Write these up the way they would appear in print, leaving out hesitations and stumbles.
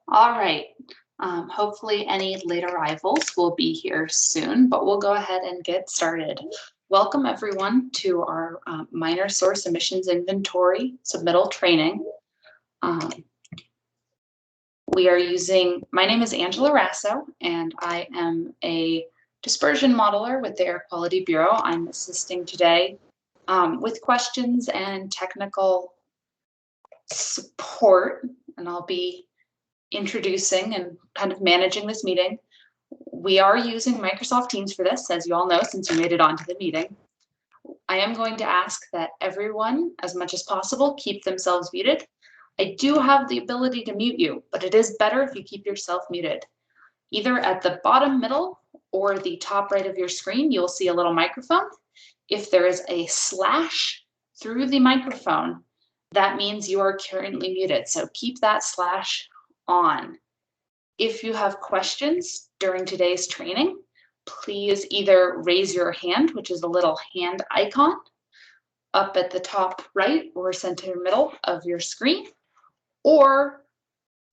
All right. Hopefully any late arrivals will be here soon, but we'll go ahead and get started. Welcome everyone to our minor source emissions inventory submittal training. My name is Angela Rasso, and I am a dispersion modeler with the Air Quality Bureau. I'm assisting today with questions and technical support, and I'll be introducing and kind of managing this meeting. We are using Microsoft Teams for this, as you all know, since you made it onto the meeting. I am going to ask that everyone, as much as possible, keep themselves muted. I do have the ability to mute you, but it is better if you keep yourself muted. Either at the bottom middle or the top right of your screen, you'll see a little microphone. If there is a slash through the microphone, that means you are currently muted. So keep that slash on. If you have questions during today's training, please either raise your hand, which is a little hand icon up at the top right or center middle of your screen, or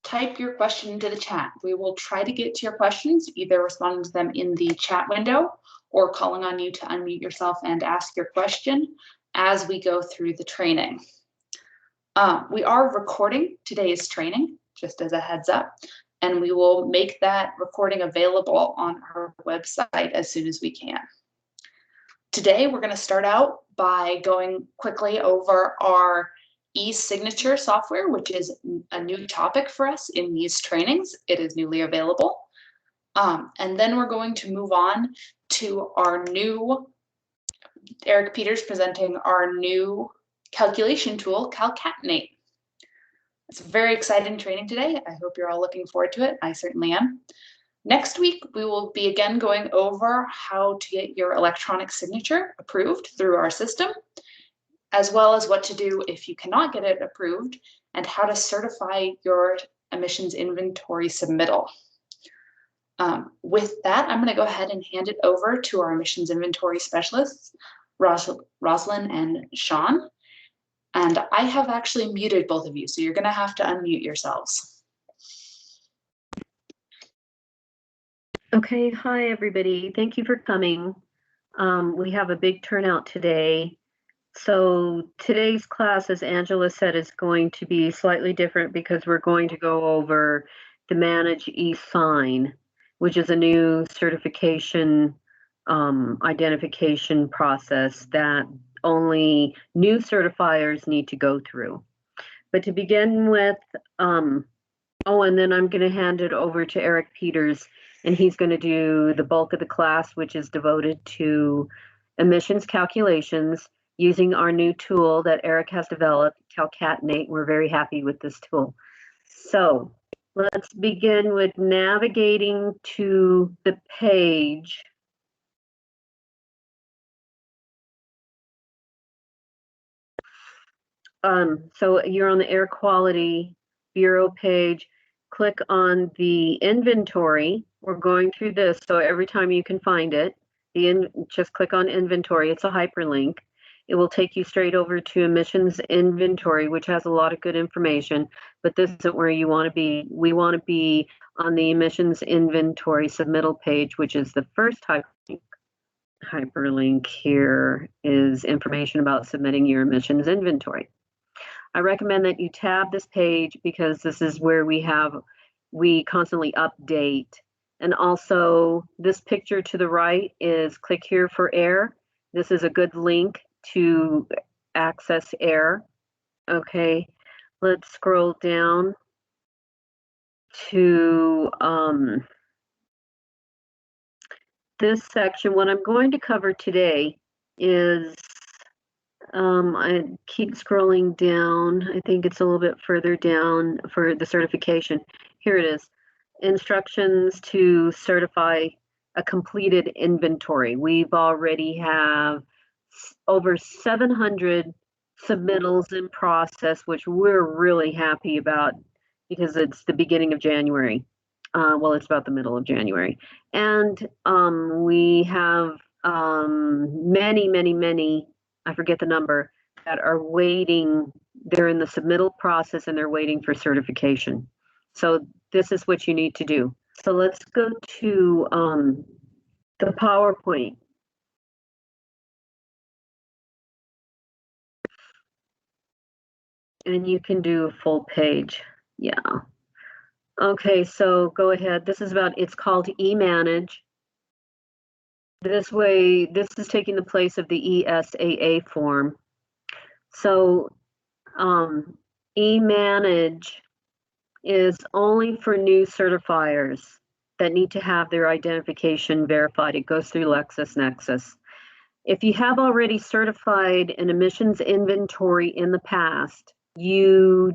type your question into the chat. We will try to get to your questions, either responding to them in the chat window or calling on you to unmute yourself and ask your question as we go through the training. We are recording today's training, just as a heads up, and we will make that recording available on our website as soon as we can. Today, we're going to start out by going quickly over our e-signature software, which is a new topic for us in these trainings. It is newly available. And then we're going to move on to our new, Eric Peters presenting our new calculation tool, Calcatnate. It's a very exciting training today. I hope you're all looking forward to it. I certainly am. Next week, we will be again going over how to get your electronic signature approved through our system, as well as what to do if you cannot get it approved and how to certify your emissions inventory submittal. With that, I'm going to go ahead and hand it over to our emissions inventory specialists, Rosalind and Sean. And I have actually muted both of you, so you're going to have to unmute yourselves. Okay, hi everybody. Thank you for coming. We have a big turnout today. So today's class, as Angela said, is going to be slightly different because we're going to go over the Manage e-Sign, which is a new certification identification process that only new certifiers need to go through. But to begin with, and then I'm going to hand it over to Eric Peters, and he's going to do the bulk of the class, which is devoted to emissions calculations using our new tool that Eric has developed, Calcatnate. We're very happy with this tool. So let's begin with navigating to the page. So you're on the Air Quality Bureau page. Click on the inventory. We're going through this, so every time you can find it, just click on inventory. It's a hyperlink. It will take you straight over to emissions inventory, which has a lot of good information, but this isn't where you want to be. We want to be on the emissions inventory submittal page, which is the first hyperlink. Hyperlink here is information about submitting your emissions inventory. I recommend that you tab this page because this is where we constantly update. And also this picture to the right is click here for AEIR. This is a good link to access AEIR. Okay, let's scroll down to this section. What I'm going to cover today is I keep scrolling down. I think it's a little bit further down for the certification. Here it is. Instructions to certify a completed inventory. We've already have over 700 submittals in process, which we're really happy about because it's the beginning of January. Well, it's about the middle of January. And we have many, I forget the number, that are waiting. They're in the submittal process and they're waiting for certification. So this is what you need to do. So let's go to the PowerPoint. And you can do a full page. Yeah. Okay, so go ahead. This is about, it's called eManage. This way, this is taking the place of the ESAA form. So eManage is only for new certifiers that need to have their identification verified. It goes through LexisNexis. If you have already certified an emissions inventory in the past, you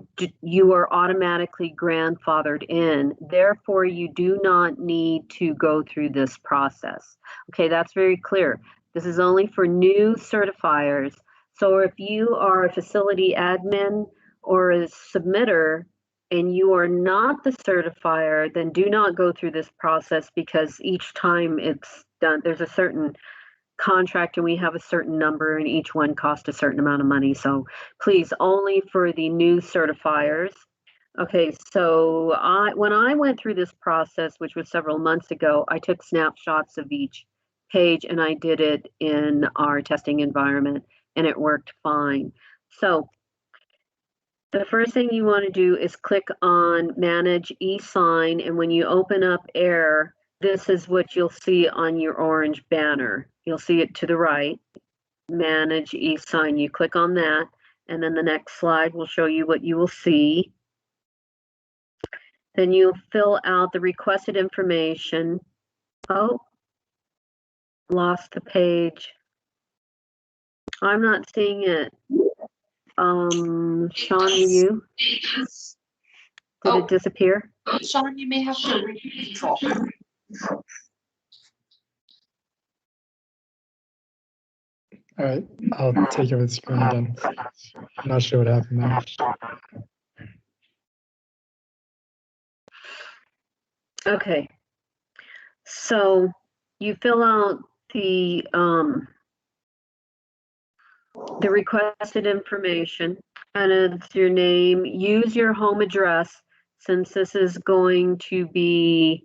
are automatically grandfathered in. Therefore, you do not need to go through this process. Okay, that's very clear. This is only for new certifiers. So if you are a facility admin or a submitter and you are not the certifier, then do not go through this process, because each time it's done, there's a certain contract and we have a certain number and each one costs a certain amount of money. So please, only for the new certifiers. Okay, so when I went through this process, which was several months ago, I took snapshots of each page and I did it in our testing environment and it worked fine. So the first thing you want to do is click on Manage eSign, and when you open up AEIR, this is what you'll see on your orange banner. You'll see it to the right, Manage eSign. You click on that, and then the next slide will show you what you will see. Then you'll fill out the requested information. Oh, lost the page. I'm not seeing it. Sean, you? Did it disappear? Sean, you may have to control. All right, I'll take over the screen again. I'm not sure what happened there. Okay, so you fill out the requested information, and it's your name. Use your home address, since this is going to be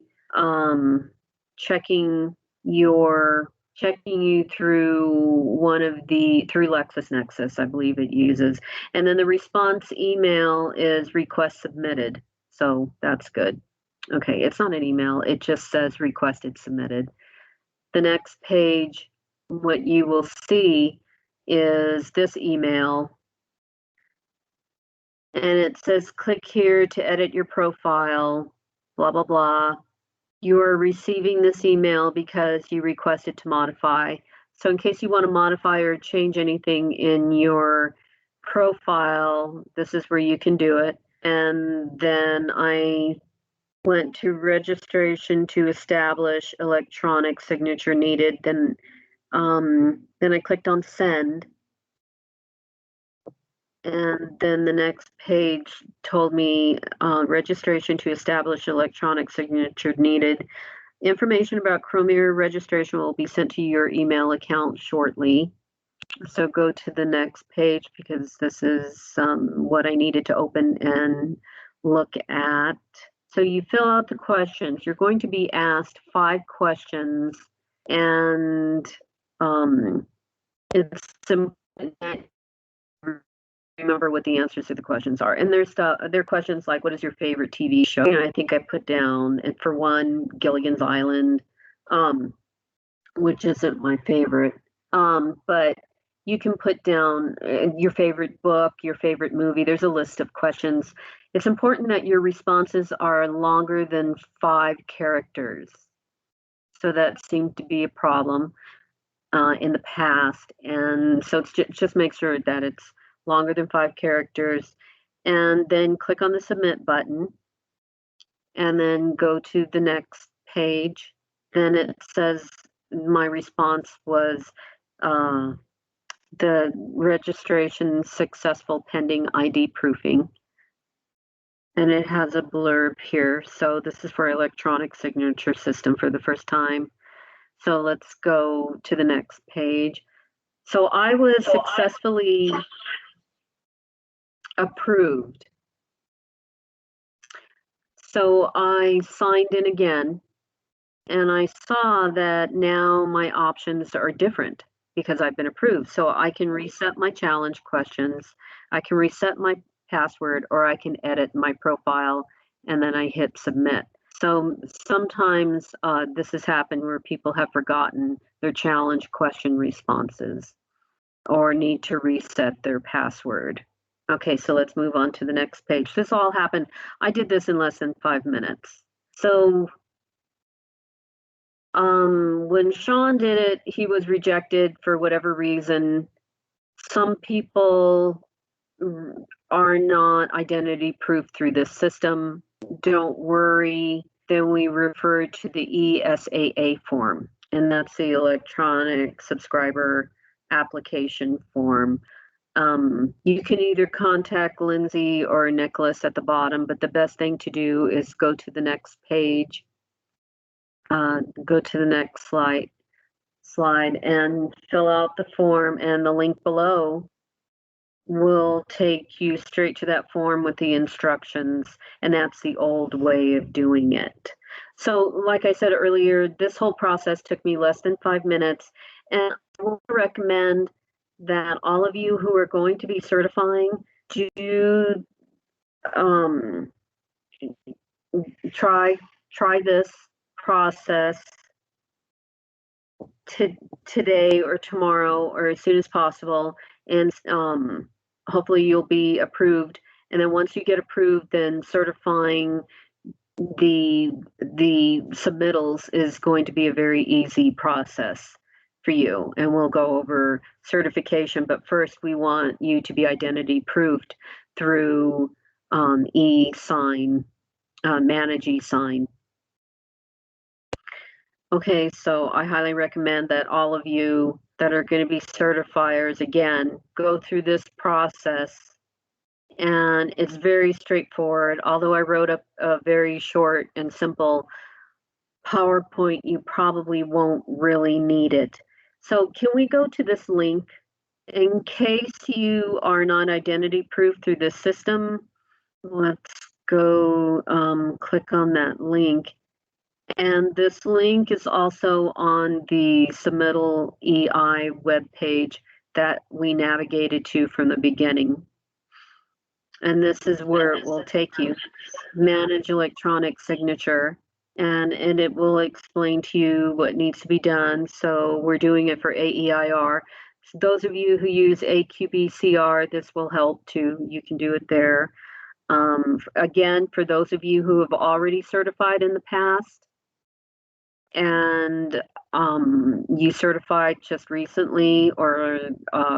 checking you through LexisNexis, I believe it uses. And then the response email is request submitted. So that's good. Okay, it's not an email, it just says requested submitted. The next page, what you will see is this email, and it says click here to edit your profile, blah, blah, blah. You are receiving this email because you requested to modify. So in case you want to modify or change anything in your profile, this is where you can do it. And then I went to registration to establish electronic signature needed. Then I clicked on send. And then the next page told me registration to establish electronic signature needed. Information about Chromium registration will be sent to your email account shortly. So go to the next page, because this is what I needed to open and look at. So you fill out the questions. You're going to be asked 5 questions, and it's important that you remember what the answers to the questions are. And there are questions like, what is your favorite TV show? And I think I put down, and for one, Gilligan's Island, which isn't my favorite. But you can put down your favorite book, your favorite movie. There's a list of questions. It's important that your responses are longer than 5 characters. So that seemed to be a problem in the past. And so it's just make sure that it's longer than 5 characters. And then click on the submit button. And then go to the next page. Then it says my response was the registration successful pending ID proofing. And it has a blurb here. So this is for electronic signature system for the first time. So let's go to the next page. So I was successfully approved. So I signed in again, and I saw that now my options are different because I've been approved. So I can reset my challenge questions, I can reset my password, or I can edit my profile, and then I hit submit. So sometimes this has happened where people have forgotten their challenge question responses or need to reset their password. Okay, so let's move on to the next page. This all happened, I did this in less than 5 minutes. So when Sean did it, he was rejected for whatever reason. Some people are not identity proof through this system. Don't worry. Then we refer to the ESAA form, and that's the electronic subscriber application form. You can either contact Lindsay or Nicholas at the bottom, but the best thing to do is go to the next page, go to the next slide and fill out the form, and the link below will take you straight to that form with the instructions, and that's the old way of doing it. So like I said earlier, this whole process took me less than 5 minutes, and I will recommend that all of you who are going to be certifying do try this process today or tomorrow or as soon as possible, and hopefully you'll be approved. And then once you get approved, then certifying the submittals is going to be a very easy process for you, and we'll go over certification. But first we want you to be identity proofed through e-sign, manage e-sign. Okay, so I highly recommend that all of you that are going to be certifiers, again, go through this process. And it's very straightforward. Although I wrote up a very short and simple PowerPoint, you probably won't really need it. So can we go to this link? In case you are not identity proof through this system, let's go click on that link. And this link is also on the Submittal EI webpage that we navigated to from the beginning. And this is where it will take you. Manage electronic signature, and it will explain to you what needs to be done. So we're doing it for AEIR. So those of you who use AQBCR, this will help too. You can do it there. Again, for those of you who have already certified in the past, and you certified just recently or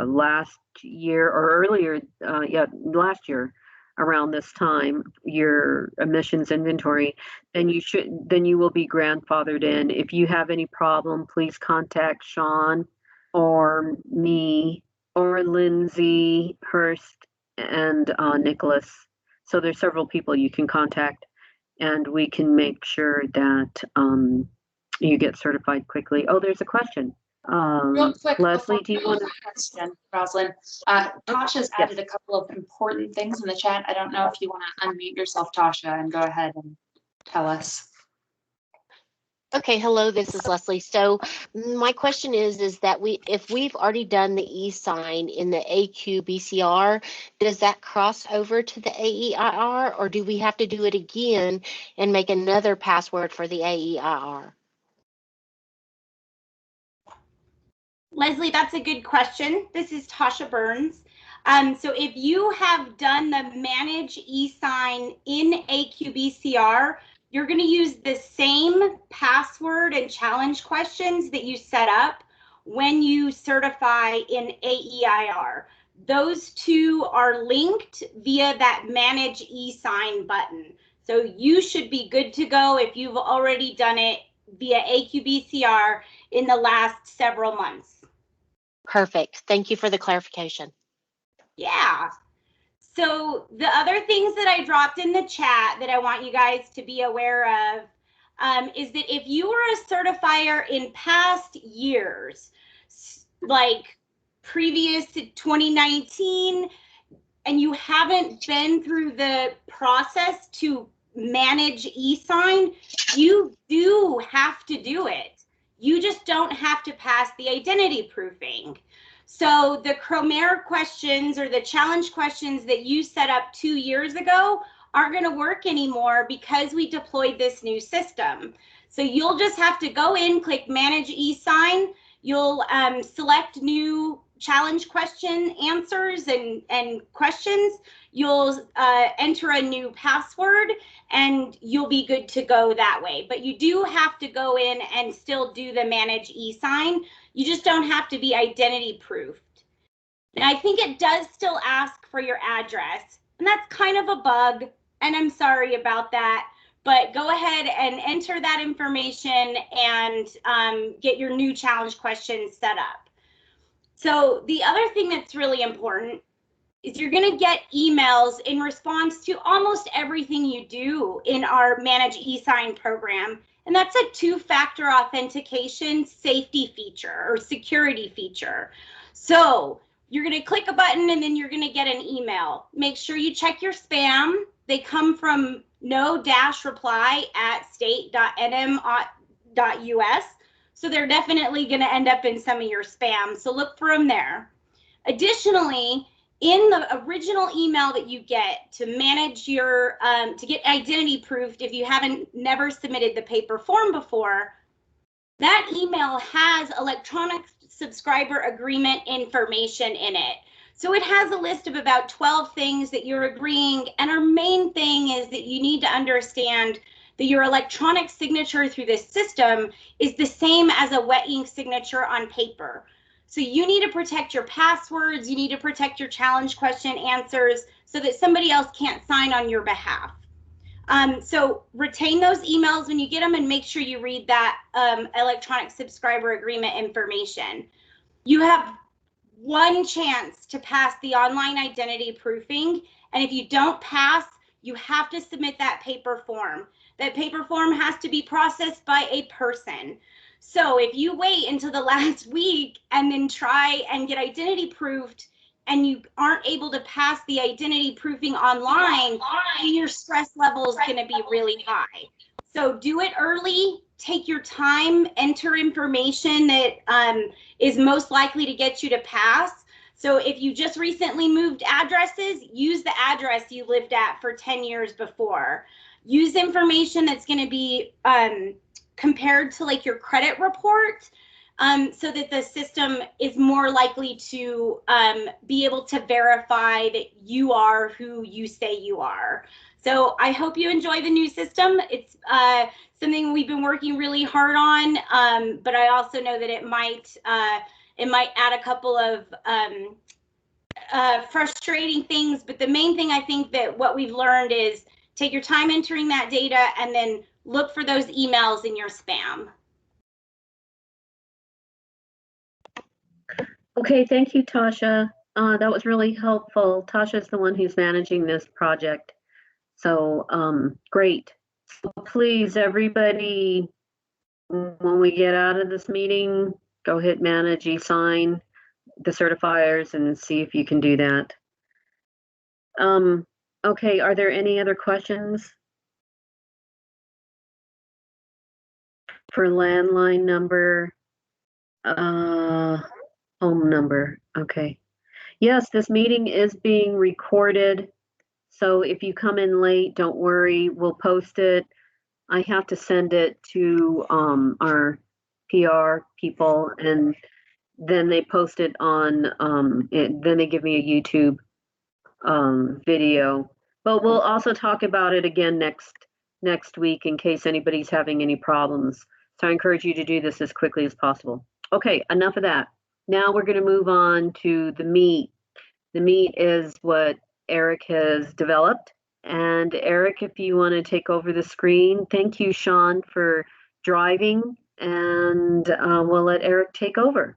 last year or earlier, last year around this time, your emissions inventory, then you will be grandfathered in. If you have any problem, please contact Sean or me or Lindsay Hurst and Nicholas. So there's several people you can contact, and we can make sure that you get certified quickly. Oh, there's a question. Real quick, Leslie, do you want to? Question, Rosalind? Tasha's added a couple of important things in the chat. I don't know if you want to unmute yourself, Tasha, and go ahead and tell us. Okay, hello, this is Leslie. So my question is that if we've already done the e-sign in the AQBCR, does that cross over to the AEIR, or do we have to do it again and make another password for the AEIR? Leslie, that's a good question. This is Tasha Burns. So if you have done the manage e-sign in AQBCR, you're going to use the same password and challenge questions that you set up when you certify in AEIR. Those two are linked via that manage e-sign button. So you should be good to go if you've already done it via AQBCR in the last several months. Perfect. Thank you for the clarification. Yeah. So the other things that I dropped in the chat that I want you guys to be aware of is that if you were a certifier in past years, like previous to 2019, and you haven't been through the process to manage e-sign, you do have to do it. You just don't have to pass the identity proofing. So the Chromer questions or the challenge questions that you set up 2 years ago aren't going to work anymore because we deployed this new system. So you'll just have to go in, click Manage e-sign. You'll select new challenge question answers and questions. You'll enter a new password and you'll be good to go that way. But you do have to go in and still do the Manage e-sign. You just don't have to be identity proofed. And I think it does still ask for your address, and that's kind of a bug, and I'm sorry about that. But go ahead and enter that information and get your new challenge questions set up. So the other thing that's really important is you're going to get emails in response to almost everything you do in our Manage e-sign program. And that's a two-factor authentication safety feature or security feature. So you're going to click a button and then you're going to get an email. Make sure you check your spam. They come from no-reply@state.nm.us. So they're definitely going to end up in some of your spam. So look for them there. Additionally, in the original email that you get to manage your, to get identity proofed, if you haven't never submitted the paper form before, that email has electronic subscriber agreement information in it. So it has a list of about 12 things that you're agreeing. And our main thing is that you need to understand that your electronic signature through this system is the same as a wet ink signature on paper. So you need to protect your passwords, you need to protect your challenge question answers so that somebody else can't sign on your behalf. So retain those emails when you get them and make sure you read that electronic subscriber agreement information. You have one chance to pass the online identity proofing, and if you don't pass, you have to submit that paper form. That paper form has to be processed by a person. So if you wait until the last week and then try and get identity proofed and you aren't able to pass the identity proofing online, your stress level is going to be really high. So do it early, take your time, enter information that is most likely to get you to pass. So if you just recently moved addresses, use the address you lived at for 10 years before. Use information that's going to be compared to like your credit report, so that the system is more likely to be able to verify that you are who you say you are. So I hope you enjoy the new system. It's something we've been working really hard on, but I also know that it might add a couple of frustrating things. But the main thing I think that what we've learned is take your time entering that data and then look for those emails in your spam. Okay, thank you, Tasha. That was really helpful. Tasha's the one who's managing this project. So great. So please, everybody, when we get out of this meeting, go hit Manage e-sign the certifiers and see if you can do that. Okay, are there any other questions? For landline number, home number, okay. Yes, this meeting is being recorded. So if you come in late, don't worry, we'll post it. I have to send it to our PR people, and then they post it on, then they give me a YouTube video. But we'll also talk about it again next week in case anybody's having any problems. So I encourage you to do this as quickly as possible. Okay, enough of that. Now we're going to move on to the meat. The meat is what Eric has developed. And Eric, if you want to take over the screen, thank you, Sean, for driving, and we'll let Eric take over.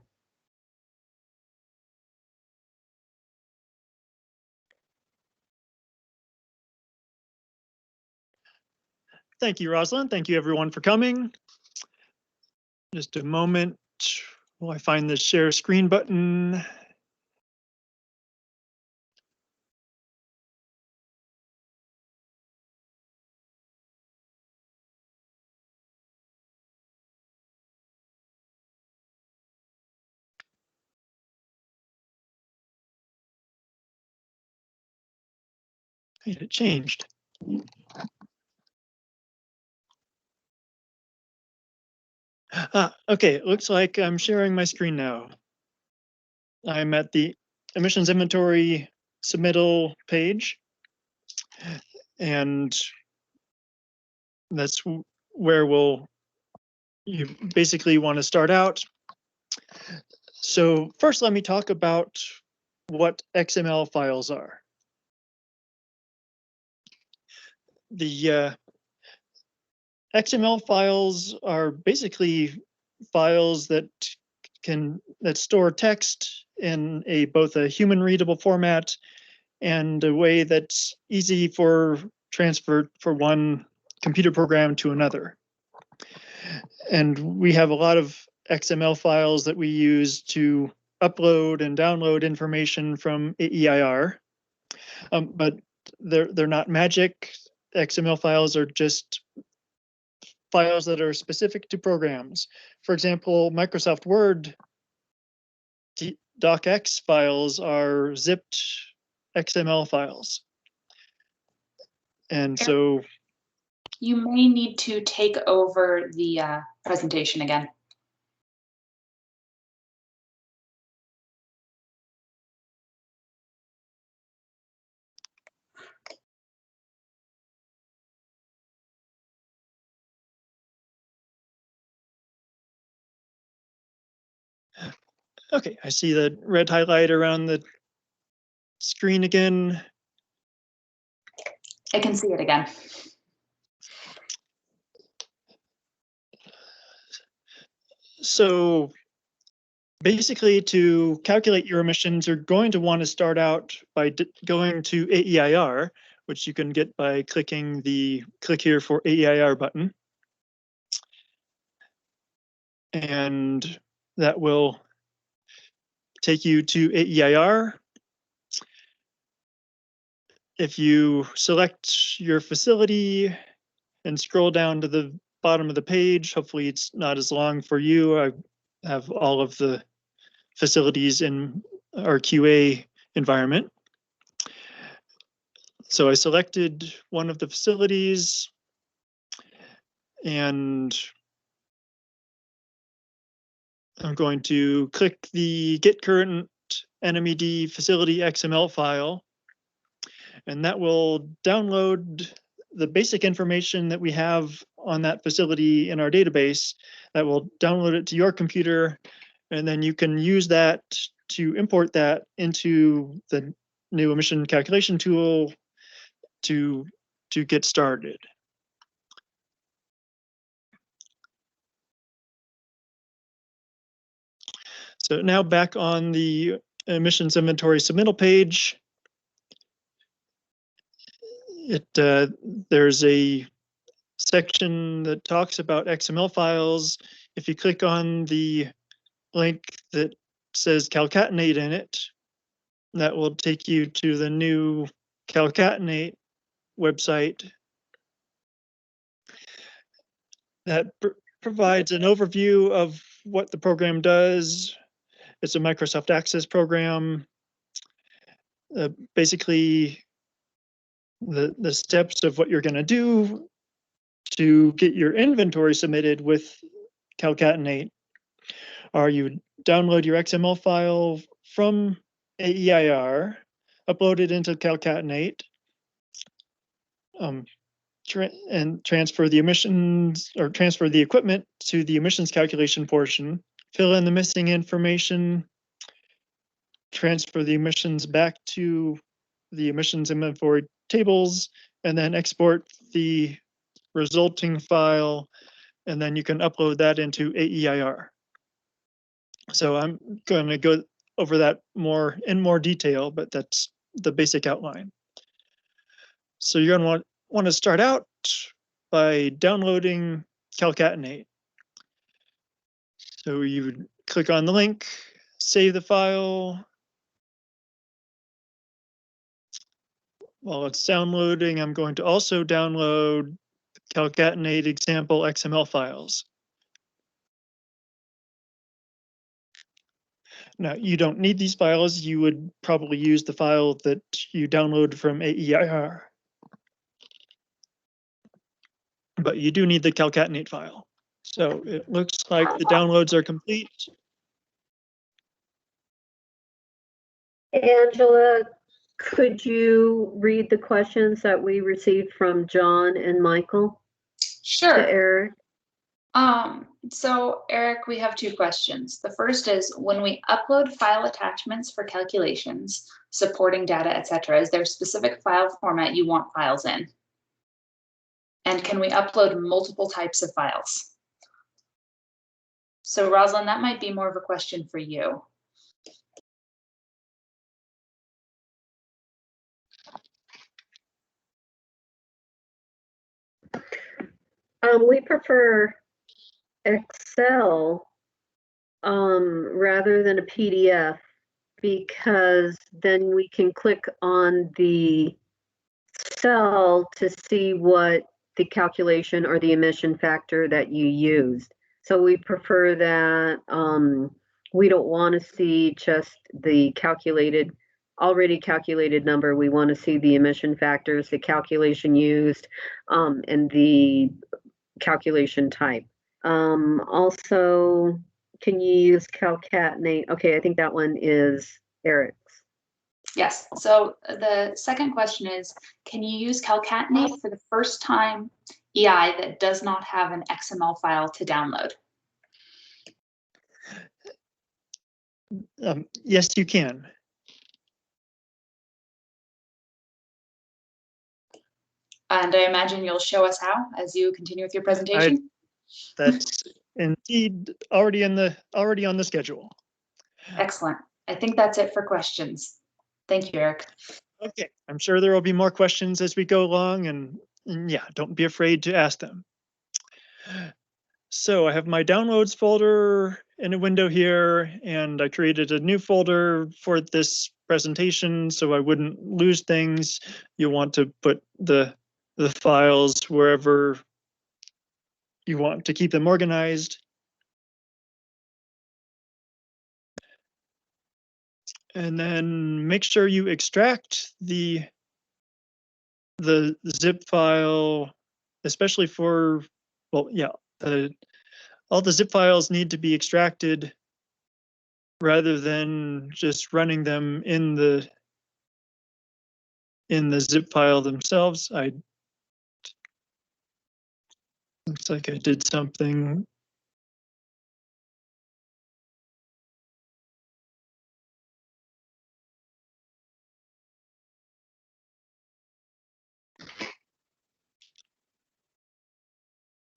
Thank you, Rosalind. Thank you, everyone, for coming. Just a moment while I find the share screen button. It changed. Okay, it looks like I'm sharing my screen now. I'm at the emissions inventory submittal page, and that's where you basically want to start out. So first, let me talk about what XML files are. The XML files are basically files that store text in both a human readable format and a way that's easy for transfer for one computer program to another. And we have a lot of XML files that we use to upload and download information from AEIR, but they're not magic. XML files are just files that are specific to programs. For example, Microsoft Word docx files are zipped XML files. And so you may need to take over the presentation again. okay, I see the red highlight around the screen again. I can see it again. So basically, to calculate your emissions, you're going to want to start out by going to AEIR, which you can get by clicking the click here for AEIR button. And that will take you to AEIR. If you select your facility and scroll down to the bottom of the page, hopefully it's not as long for you. I have all of the facilities in our QA environment. So I selected one of the facilities and I'm going to click the Get Current NMED Facility XML file, and that will download the basic information that we have on that facility in our database. That will download it to your computer, and then you can use that to import that into the new emission calculation tool to get started. So now back on the emissions inventory submittal page, there's a section that talks about XML files. If you click on the link that says Calcatenate in it, that will take you to the new Calcatenate website. That provides an overview of what the program does. It's a Microsoft Access program. Basically, the steps of what you're going to do to get your inventory submitted with Calcatenate are you download your XML file from AEIR, upload it into Calcatenate, and transfer the emissions or transfer the equipment to the emissions calculation portion, fill in the missing information, transfer the emissions back to the emissions inventory tables, and then export the resulting file, and then you can upload that into AEIR. So I'm going to go over that in more detail, but that's the basic outline. So you're going to want to start out by downloading Calcatenate. So you would click on the link, save the file. While it's downloading, I'm going to also download Calcatenate example XML files. Now, you don't need these files. You would probably use the file that you download from AEIR. but you do need the Calcatnate file. So it looks like the downloads are complete. Angela, could you read the questions that we received from John and Michael to Sure. Eric? So Eric, we have two questions. The first is, when we upload file attachments for calculations, supporting data, etc., is there a specific file format you want files in? And can we upload multiple types of files? So Rosalind, that might be more of a question for you. We prefer Excel rather than a PDF, because then we can click on the cell to see what the calculation or the emission factor that you used. So we prefer that. We don't want to see just the already calculated number. We want to see the emission factors, the calculation used, and the calculation type. Also, can you use Calcatnate? Okay, I think that one is Eric's. Yes. So the second question is, can you use Calcatnate for the first time EI that does not have an XML file to download? Yes, you can. And I imagine you'll show us how as you continue with your presentation. That's indeed already on the schedule. Excellent. I think that's it for questions. Thank you, Eric. Okay, I'm sure there will be more questions as we go along, and yeah, don't be afraid to ask them. So I have my downloads folder in a window here, and I created a new folder for this presentation so I wouldn't lose things. You want to put the files wherever you want to keep them organized. And then make sure you extract the zip file, especially for, well, yeah, all the zip files need to be extracted rather than just running them in the zip file themselves. Looks like I did something.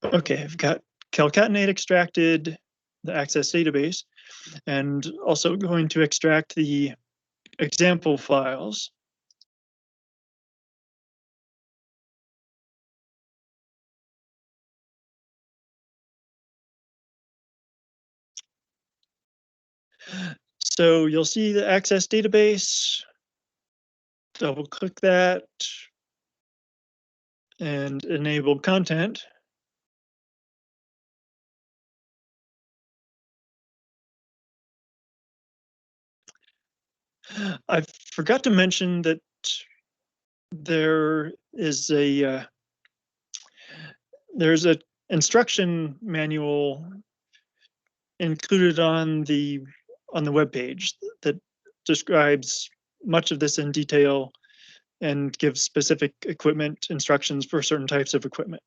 Okay, I've got Calcatenate extracted, the access database, and also going to extract the example files. So you'll see the access database, double click that, and enable content. I forgot to mention that there's a instruction manual included on the web page that describes much of this in detail and gives specific equipment instructions for certain types of equipment.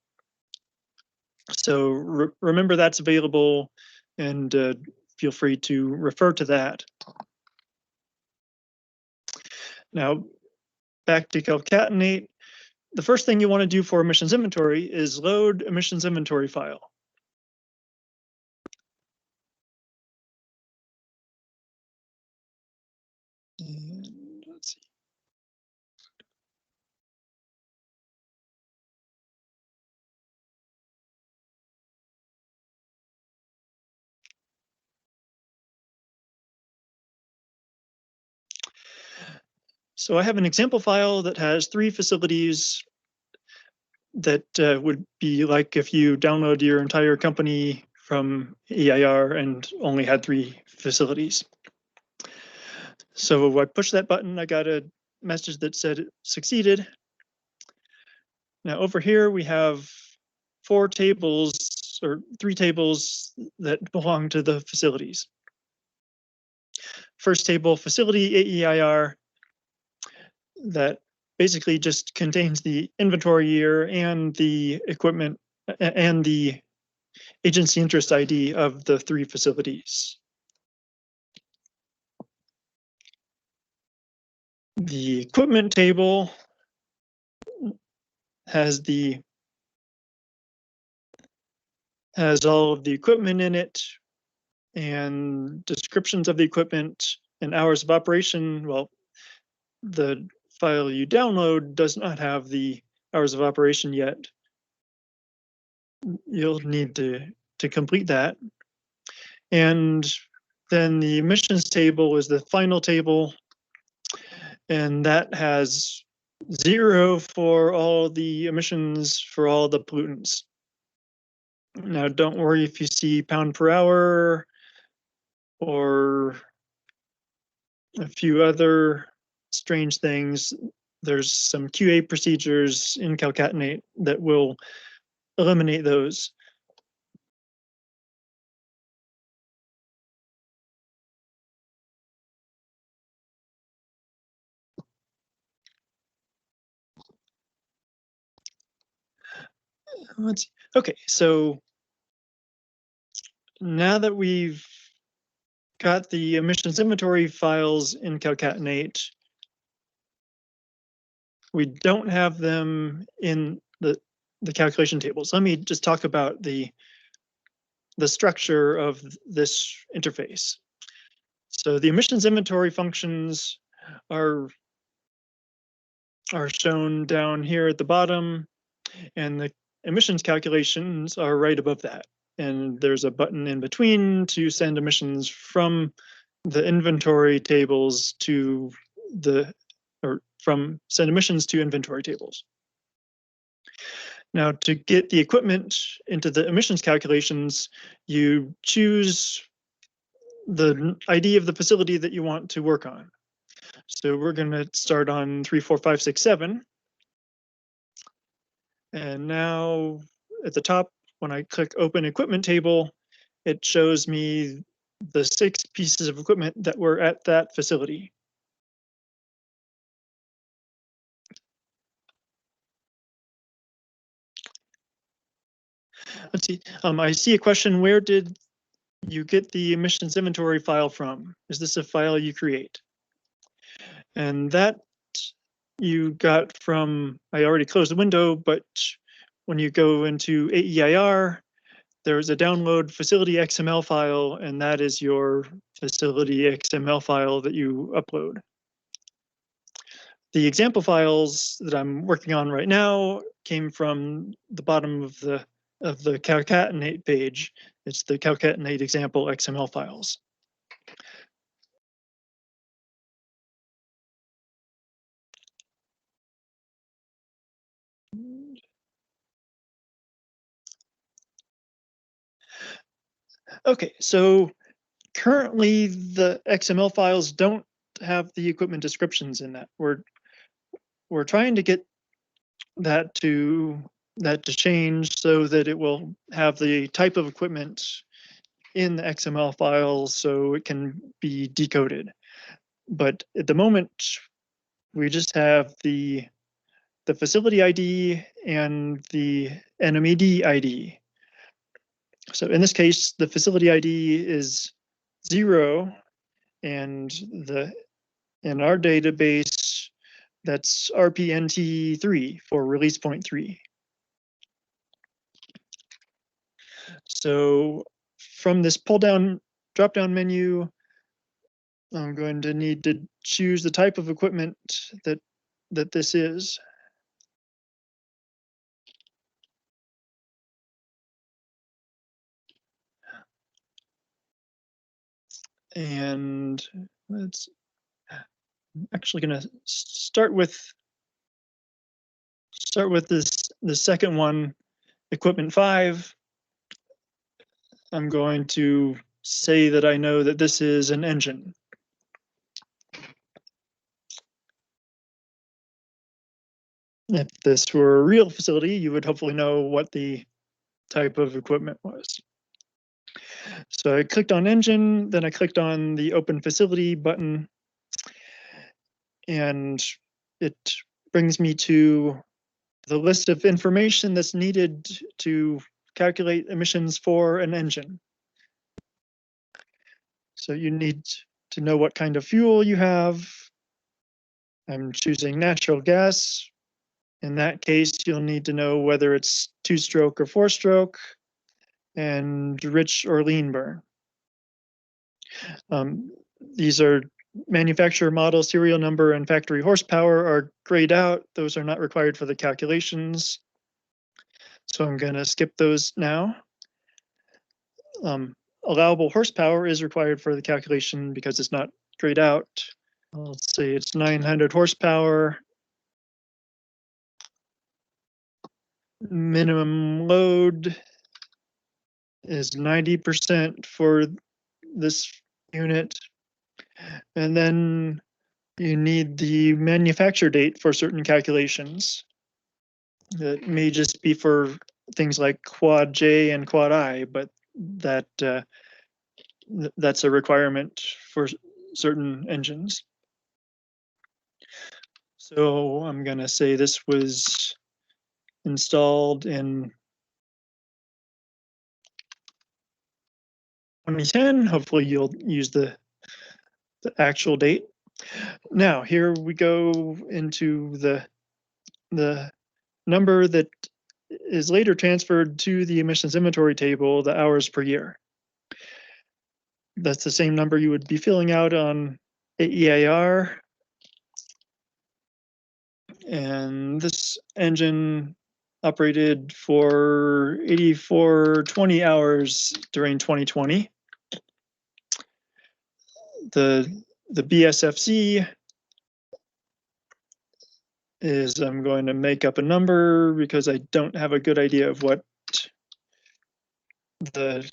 So remember that's available, and feel free to refer to that. Now, back to Calcatenate. The first thing you want to do for emissions inventory is load emissions inventory file. And let's see. So I have an example file that has 3 facilities that would be like if you download your entire company from AEIR and only had 3 facilities. So I pushed that button, I got a message that said it succeeded. Now over here we have 4 tables or 3 tables that belong to the facilities. First table, facility AEIR, that basically just contains the inventory year and the equipment and the agency interest ID of the 3 facilities. The equipment table has all of the equipment in it and descriptions of the equipment and hours of operation. Well, the file you download does not have the hours of operation yet. You'll need to complete that. And then the emissions table is the final table, and that has 0 for all the emissions for all the pollutants. Now, don't worry if you see pound per hour or a few other strange things. There's some QA procedures in Calcatnate that will eliminate those. Let's see. Okay, so now that we've got the emissions inventory files in Calcatnate, we don't have them in the calculation tables. Let me just talk about the structure of this interface. So the emissions inventory functions are shown down here at the bottom, and the emissions calculations are right above that. And there's a button in between to send emissions from the inventory tables to send emissions to inventory tables. Now, to get the equipment into the emissions calculations, you choose the ID of the facility that you want to work on. So we're going to start on 3, 4, 5, 6, 7. And now at the top, when I click Open Equipment Table, it shows me the 6 pieces of equipment that were at that facility. Let's see. I see a question. Where did you get the emissions inventory file from? Is this a file you create? And that you got from, I already closed the window, but when you go into AEIR, there's a download facility XML file, and that is your facility XML file that you upload. The example files that I'm working on right now came from the bottom of the Calcatenate page. It's the Calcatenate example XML files. Okay, so currently the XML files don't have the equipment descriptions in that. We're trying to get that to change so that it will have the type of equipment in the XML file so it can be decoded. But at the moment, we just have the facility ID and the NMED ID. So in this case, the facility ID is 0, and in our database, that's RPNT3 for release point 3. So from this drop-down menu, I'm going to need to choose the type of equipment that this is. And I'm actually going to start with the second one, equipment 5. I'm going to say that I know that this is an engine. If this were a real facility, you would hopefully know what the type of equipment was. So I clicked on engine, then I clicked on the open facility button, and it brings me to the list of information that's needed to calculate emissions for an engine. So you need to know what kind of fuel you have. I'm choosing natural gas. In that case, you'll need to know whether it's 2-stroke or 4-stroke, and rich or lean burn. These are manufacturer model, serial number, and factory horsepower are grayed out. Those are not required for the calculations. So I'm going to skip those now. Allowable horsepower is required for the calculation because it's not grayed out. Let's say it's 900 horsepower. Minimum load is 90% for this unit. And then you need the manufacture date for certain calculations. That may just be for things like quad J and quad I, but that's a requirement for certain engines. So I'm going to say this was installed in 2010. Hopefully you'll use the actual date. Now here we go into the number that is later transferred to the emissions inventory table, the hours per year. That's the same number you would be filling out on AEIR. And this engine operated for 8420 hours during 2020. The BSFC is, I'm going to make up a number because I don't have a good idea of what a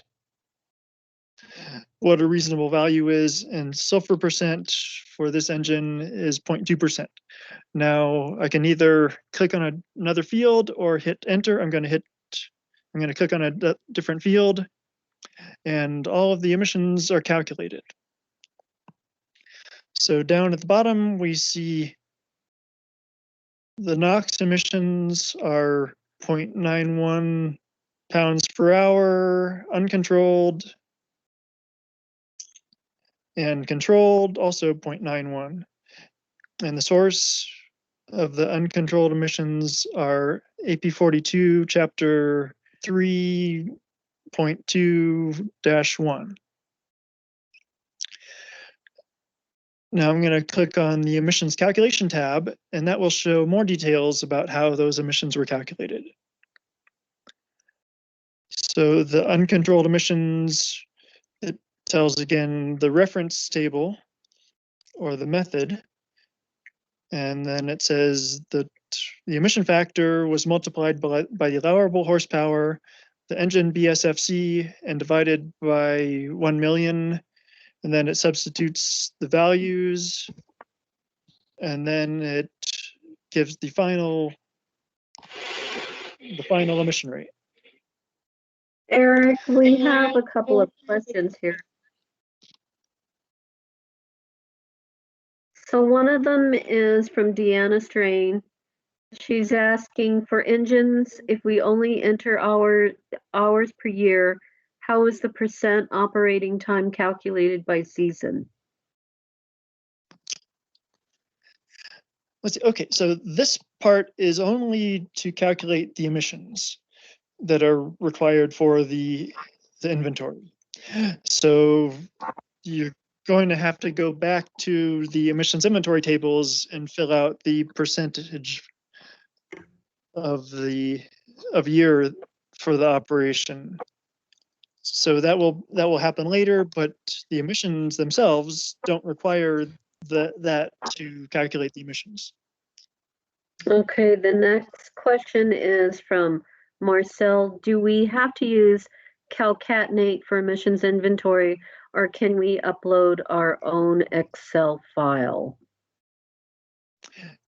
reasonable value is, and sulfur percent for this engine is 0.2%. Now I can either click on another field or hit enter. I'm going to click on a different field, and all of the emissions are calculated. So down at the bottom, we see the NOx emissions are 0.91 pounds per hour, uncontrolled, and controlled, also 0.91. And the source of the uncontrolled emissions are AP42, Chapter 3.2-1. Now I'm going to click on the emissions calculation tab, and that will show more details about how those emissions were calculated. So the uncontrolled emissions, it tells again the reference table or the method. And then it says that the emission factor was multiplied by the allowable horsepower, the engine BSFC, and divided by 1 million. And then it substitutes the values. And then it gives the final emission rate. Eric, we have a couple of questions here. So one of them is from Deanna Strain. She's asking for engines, if we only enter hours per year, how is the percent operating time calculated by season? Let's see. Okay, so this part is only to calculate the emissions that are required for the inventory. So you're going to have to go back to the emissions inventory tables and fill out the percentage of year for the operation. So that will happen later, but the emissions themselves don't require that to calculate the emissions. Okay, the next question is from Marcel. Do we have to use Calcatnate for emissions inventory, or can we upload our own Excel file?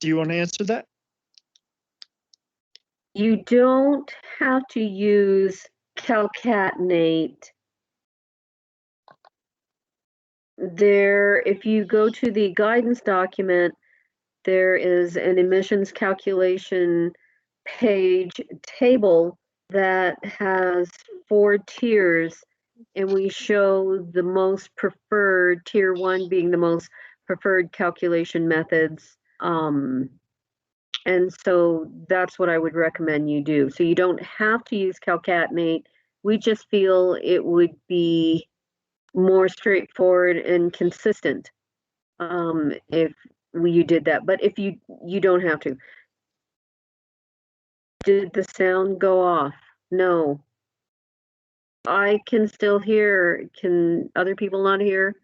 Do you want to answer that? You don't have to use Calcatnate, there, if you go to the guidance document, there is an emissions calculation page table that has 4 tiers, and we show the most preferred, tier 1 being the most preferred calculation methods. And so that's what I would recommend you do. So you don't have to use Calcatnate. We just feel it would be more straightforward and consistent if you did that. But if you don't have to. Did the sound go off? No. I can still hear. Can other people not hear?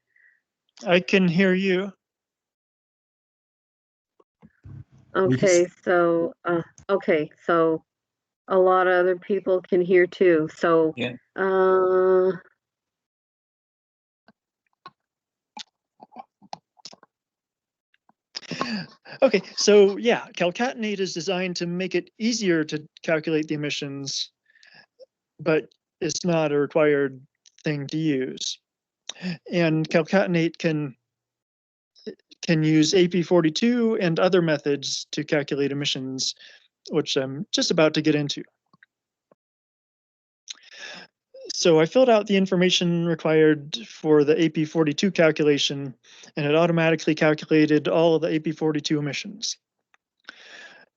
I can hear you. Okay, so a lot of other people can hear too. So Yeah. Okay, so yeah, Calcatenate is designed to make it easier to calculate the emissions, but it's not a required thing to use. And Calcatenate can use AP42 and other methods to calculate emissions, which I'm just about to get into. So I filled out the information required for the AP42 calculation, and it automatically calculated all of the AP42 emissions.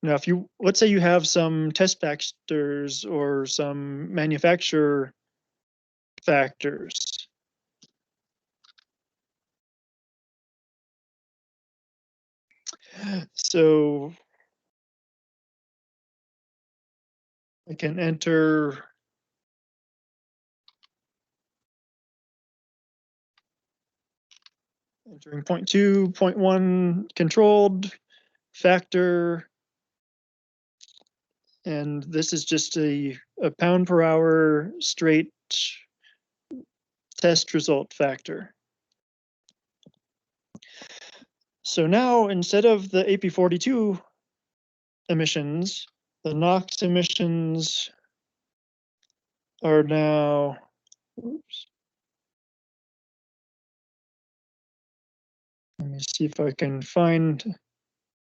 Now, if you, let's say you have some test factors or some manufacturer factors. So I can enter entering 0.2, 0.1 controlled factor. And this is just a pound per hour straight test result factor. So now, instead of the AP42 emissions, the NOx emissions are now, oops. Let me see if I can find,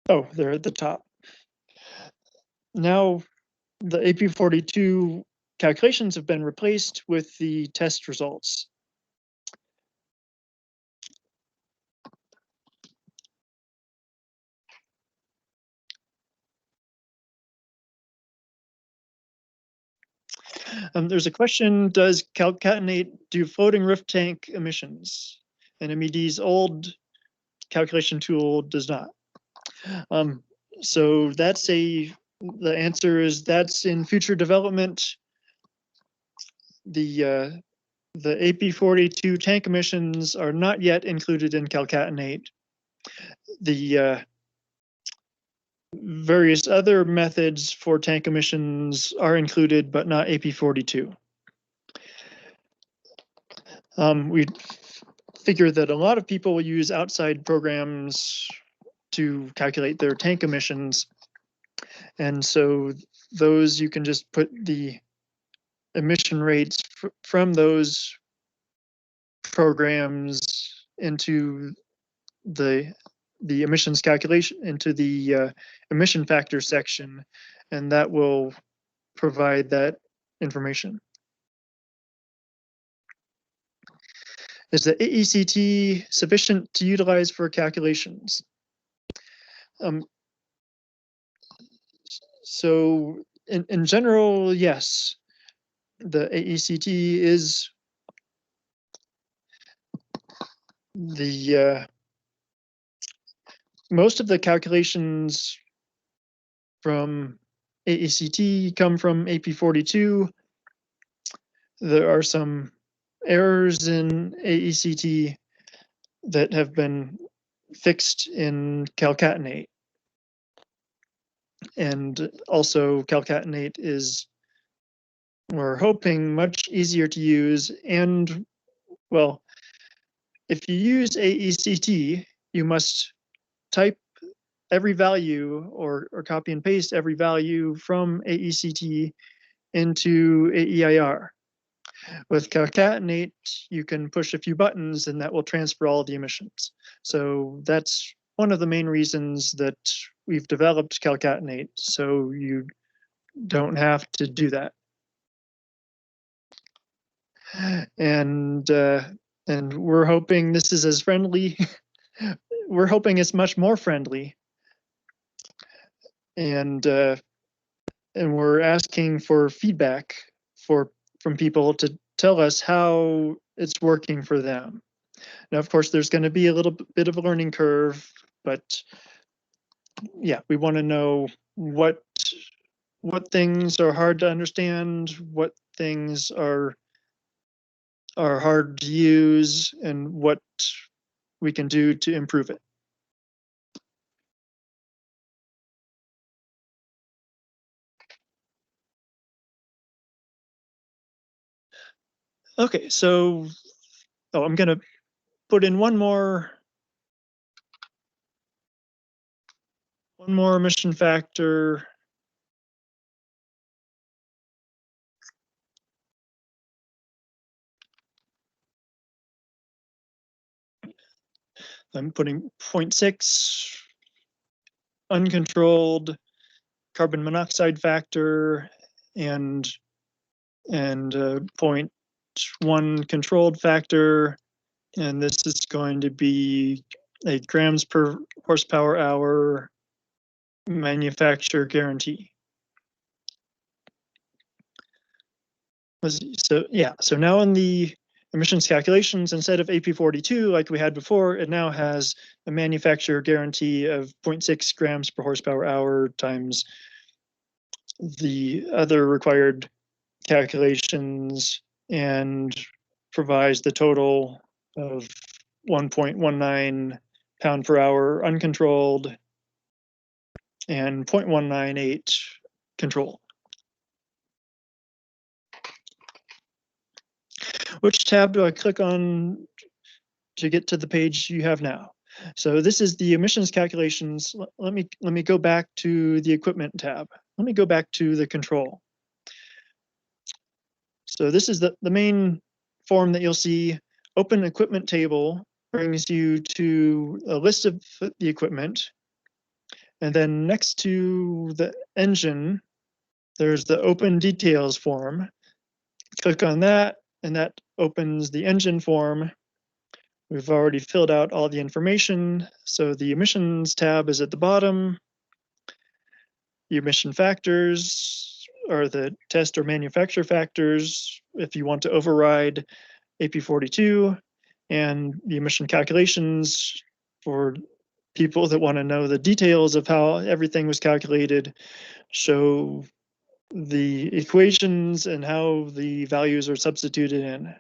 oh, they're at the top. Now the AP42 calculations have been replaced with the test results. There's a question, does Calcatenate do floating roof tank emissions? And MED's old calculation tool does not. So that's the answer is that's in future development. The AP42 tank emissions are not yet included in Calcatenate. The various other methods for tank emissions are included, but not AP42. We figure that a lot of people will use outside programs to calculate their tank emissions. And so those you can just put the emission rates from those programs into the emissions calculation, into the emission factor section, and that will provide that information. Is the AECT sufficient to utilize for calculations? So in general, yes, the AECT is the most of the calculations from AECT come from AP42. There are some errors in AECT that have been fixed in Calcatenate. And also Calcatenate is, we're hoping, much easier to use. And well, if you use AECT, you must type every value or copy and paste every value from AECT into AEIR. With Calcatenate, you can push a few buttons and that will transfer all the emissions. So that's one of the main reasons that we've developed Calcatenate, so you don't have to do that. And we're hoping this is as friendly. We're hoping it's much more friendly. And we're asking for feedback from people to tell us how it's working for them. Now, of course, there's going to be a little bit of a learning curve, but yeah, we want to know what things are hard to understand, what things are hard to use, and what we can do to improve it. Okay, so I'm going to put in one more emission factor. I'm putting 0.6 uncontrolled carbon monoxide factor and 0.1 controlled factor, and this is going to be a grams per horsepower hour manufacturer guarantee. So yeah, so now in the emissions calculations, instead of AP42 like we had before, it now has a manufacturer guarantee of 0.6 grams per horsepower hour times the other required calculations, and provides the total of 1.19 pound per hour uncontrolled and 0.198 control. Which tab do I click on to get to the page you have now? So this is the emissions calculations. Let me go back to the equipment tab. Let me go back to the control. So this is the main form that you'll see. Open equipment table brings you to a list of the equipment. And then next to the engine, there's the open details form. Click on that, and that opens the engine form. We've already filled out all the information. So the emissions tab is at the bottom. The emission factors are the test or manufacture factors if you want to override AP42, and the emission calculations for people that want to know the details of how everything was calculated, show the equations and how the values are substituted in.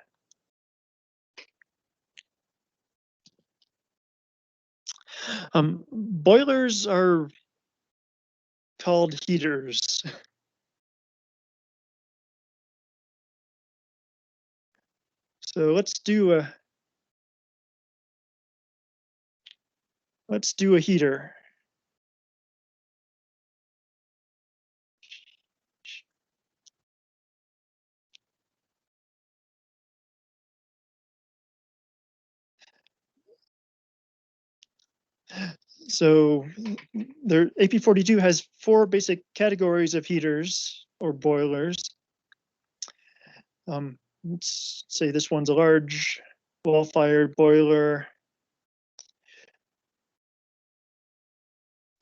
Boilers are called heaters. So let's do a heater. So there, AP42 has 4 basic categories of heaters or boilers. Let's say this one's a large wall-fired boiler,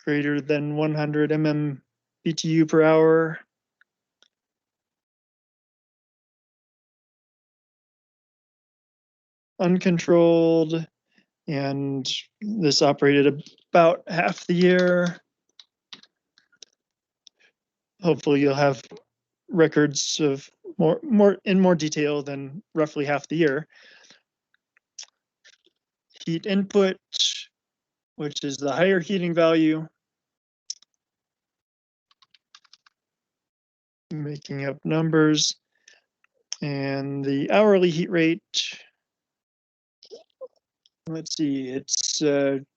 greater than 100 BTU per hour. Uncontrolled, and this operated about half the year. Hopefully you'll have records of more detail than roughly half the year. Heat input, which is the higher heating value. Making up numbers. And the hourly heat rate, let's see, it's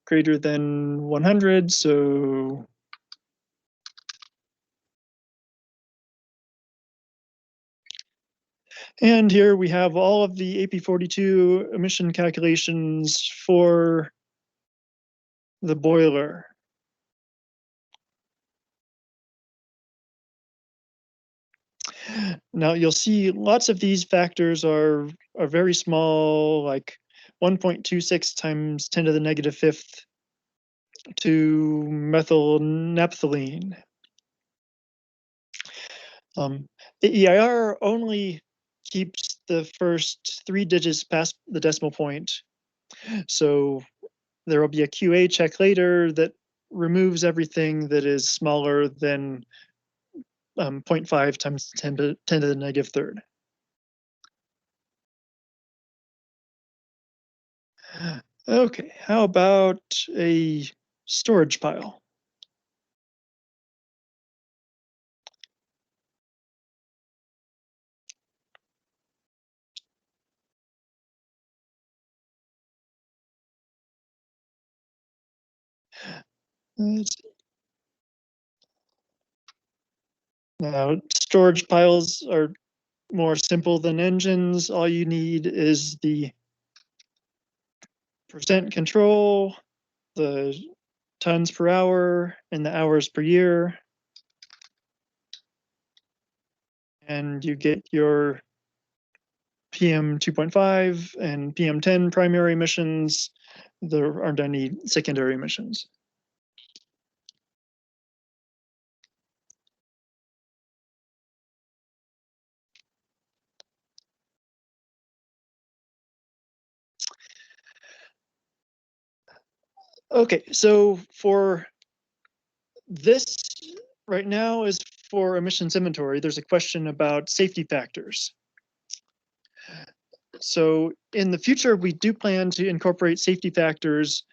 greater than 100, so And here we have all of the AP42 emission calculations for the boiler. Now you'll see lots of these factors are very small, like 1.26 times 10 to the negative fifth to methyl naphthalene. AEIR only keeps the first 3 digits past the decimal point. So there will be a QA check later that removes everything that is smaller than 0.5 times 10 to the negative third. Okay, how about a storage pile? Let's see. Now, storage piles are more simple than engines. All you need is the percent control, the tons per hour, and the hours per year. And you get your PM 2.5 and PM 10 primary emissions. There aren't any secondary emissions. Okay, so for this right now is for emissions inventory. There's a question about safety factors. So in the future, we do plan to incorporate safety factors.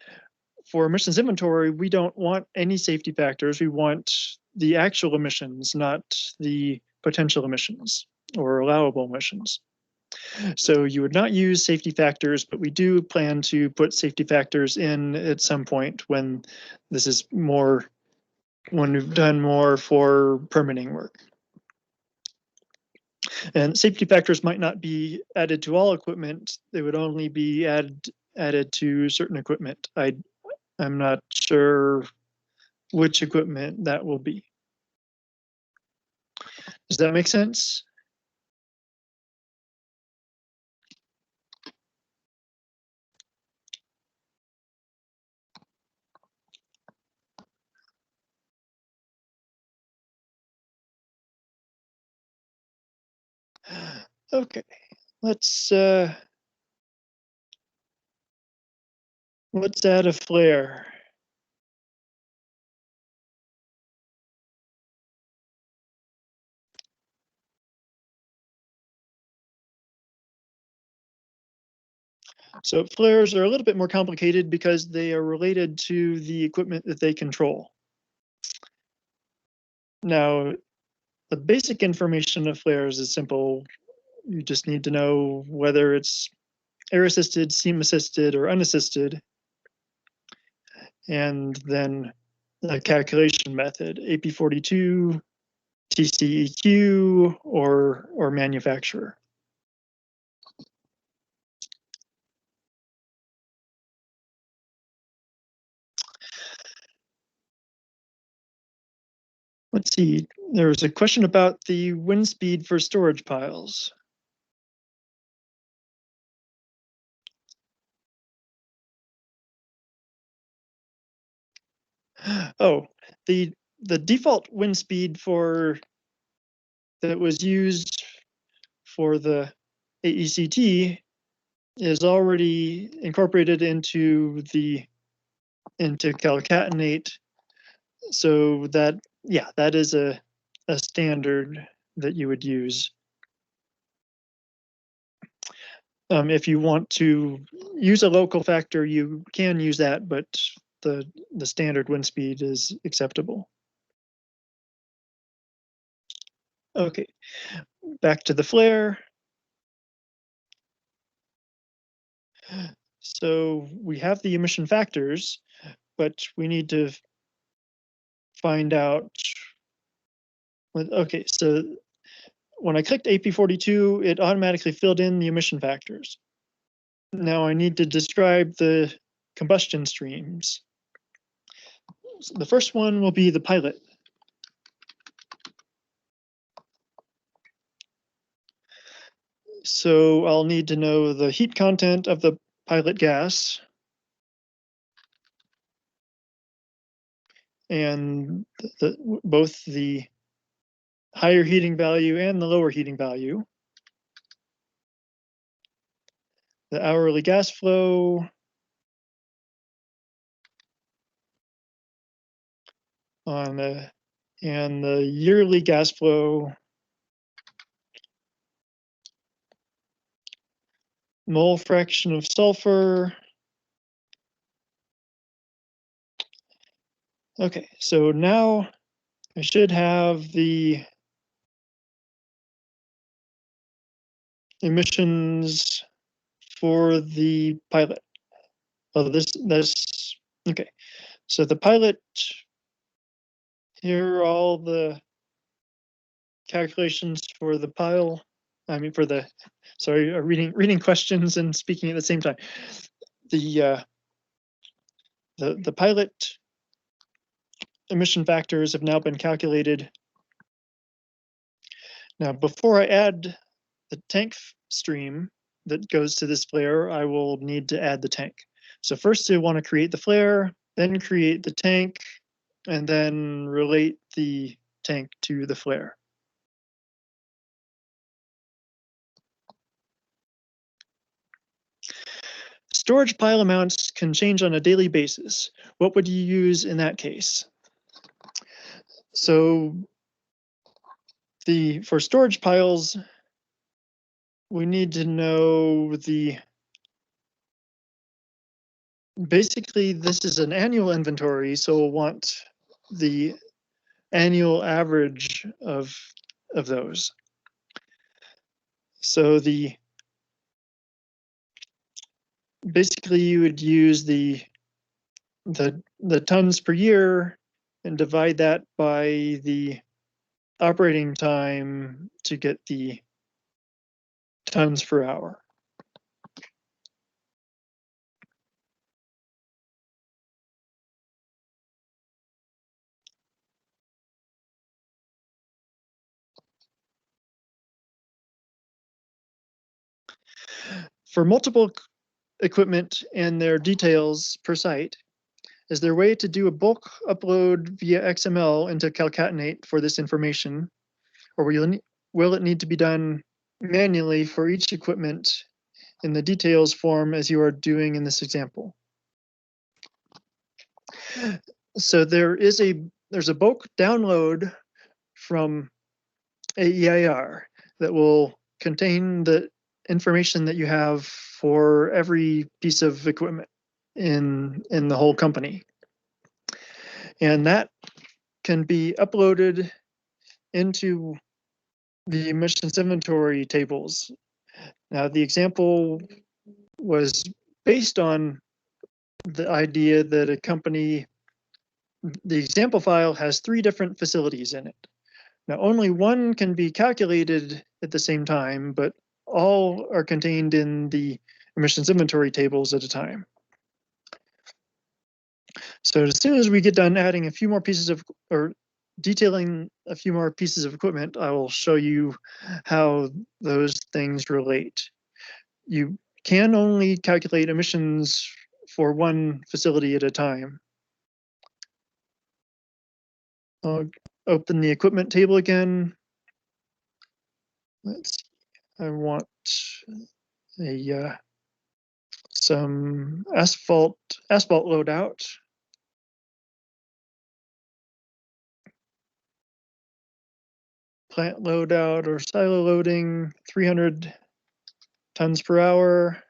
For emissions inventory, we don't want any safety factors. We want the actual emissions, not the potential emissions or allowable emissions. So you would not use safety factors, but we do plan to put safety factors in at some point when this is more, when we've done more for permitting work. And safety factors might not be added to all equipment. They would only be added to certain equipment. I'm not sure which equipment that will be. Does that make sense? Okay, let's add a flare. So flares are a little bit more complicated because they are related to the equipment that they control. Now, the basic information of flares is simple. You just need to know whether it's air-assisted, steam-assisted, or unassisted. And then the calculation method, AP42, Tceq, or manufacturer. Let's see, there was a question about the wind speed for storage piles. Oh, the default wind speed for that was used for the Aect is already incorporated into Calcatenate. So that, yeah, that is a standard that you would use. If you want to use a local factor, you can use that, but the standard wind speed is acceptable. Okay, back to the flare. So we have the emission factors, but we need to find out. Okay, so when I clicked AP42, it automatically filled in the emission factors. Now I need to describe the combustion streams. So the first one will be the pilot. So I'll need to know the heat content of the pilot gas and both the higher heating value and the lower heating value. The hourly gas flow, and the yearly gas flow, mole fraction of sulfur. Okay, so now I should have the emissions for the pilot. Oh, this, okay. So the pilot, here are all the calculations for the pile. I mean, for the, sorry, reading questions and speaking at the same time. The pilot emission factors have now been calculated. Now, before I add the tank stream that goes to this flare, I will need to add the tank. So first I want to create the flare, then create the tank, and then relate the tank to the flare. Storage pile amounts can change on a daily basis. What would you use in that case? So for storage piles, we need to know basically this is an annual inventory, so we'll want the annual average of those. So basically you would use the tons per year and divide that by the operating time to get the tons per hour. For multiple equipment and their details per site, is there a way to do a bulk upload via XML into Calcatnate for this information? Or will it need to be done manually for each equipment in the details form as you are doing in this example? So there's a bulk download from AEIR that will contain the information that you have for every piece of equipment in the whole company. And that can be uploaded into the emissions inventory tables. Now, the example was based on the idea that a company, the example file has 3 different facilities in it. Now, only one can be calculated at the same time, but all are contained in the emissions inventory tables at a time. So as soon as we get done adding a few more pieces of, or detailing a few more pieces of equipment, I will show you how those things relate. You can only calculate emissions for one facility at a time. I'll open the equipment table again. Let's see. I want some asphalt loadout. Plant loadout or silo loading, 300 tons per hour.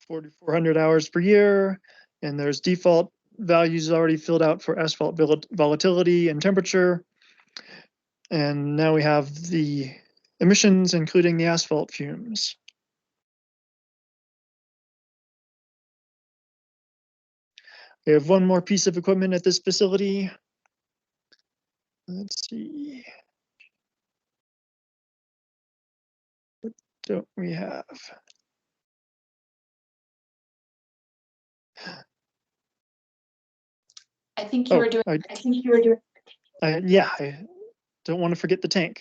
4,400 hours per year. And there's default values already filled out for asphalt volatility and temperature. And now we have the emissions, including the asphalt fumes. We have one more piece of equipment at this facility. Let's see. What don't we have? I think you were doing. I think you were doing. Yeah, I don't want to forget the tank.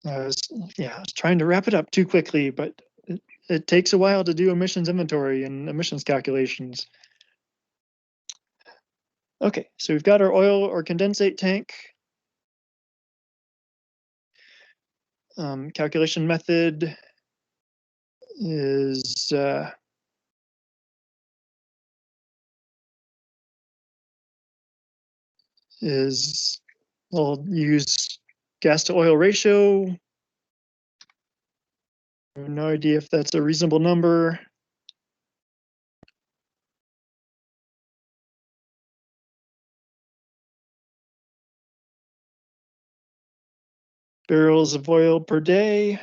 I was trying to wrap it up too quickly, but it takes a while to do emissions inventory and emissions calculations. Okay, so we've got our oil or condensate tank. Calculation method is we'll use gas to oil ratio. I have no idea if that's a reasonable number. Barrels of oil per day.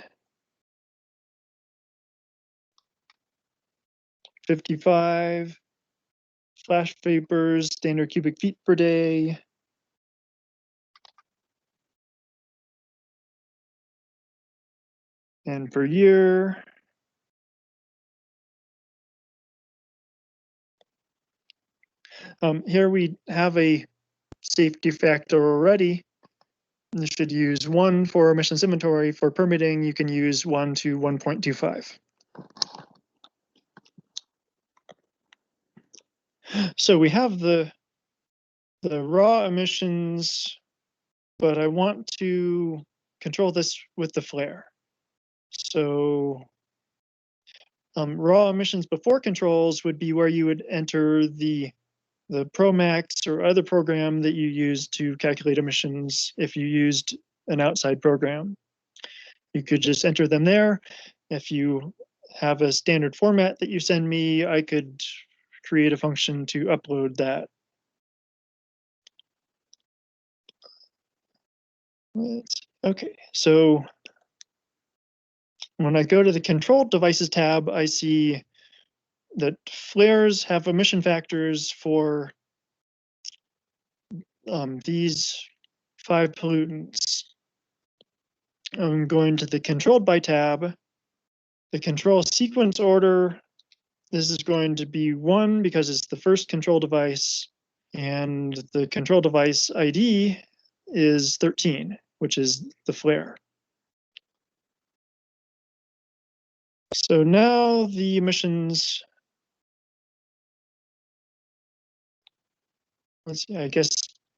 55. Flash vapors, standard cubic feet per day. And per year. Here we have a safety factor already. You should use 1 for emissions inventory. For permitting, you can use 1 to 1.25. So we have the raw emissions, but I want to control this with the flare. So raw emissions before controls would be where you would enter the Promax or other program that you use to calculate emissions if you used an outside program. You could just enter them there. If you have a standard format that you send me, I could create a function to upload that. Okay, so when I go to the controlled devices tab, I see that flares have emission factors for these 5 pollutants. I'm going to the controlled by tab. The control sequence order, this is going to be 1 because it's the first control device, and the control device ID is 13, which is the flare. So now the emissions, let's see, I guess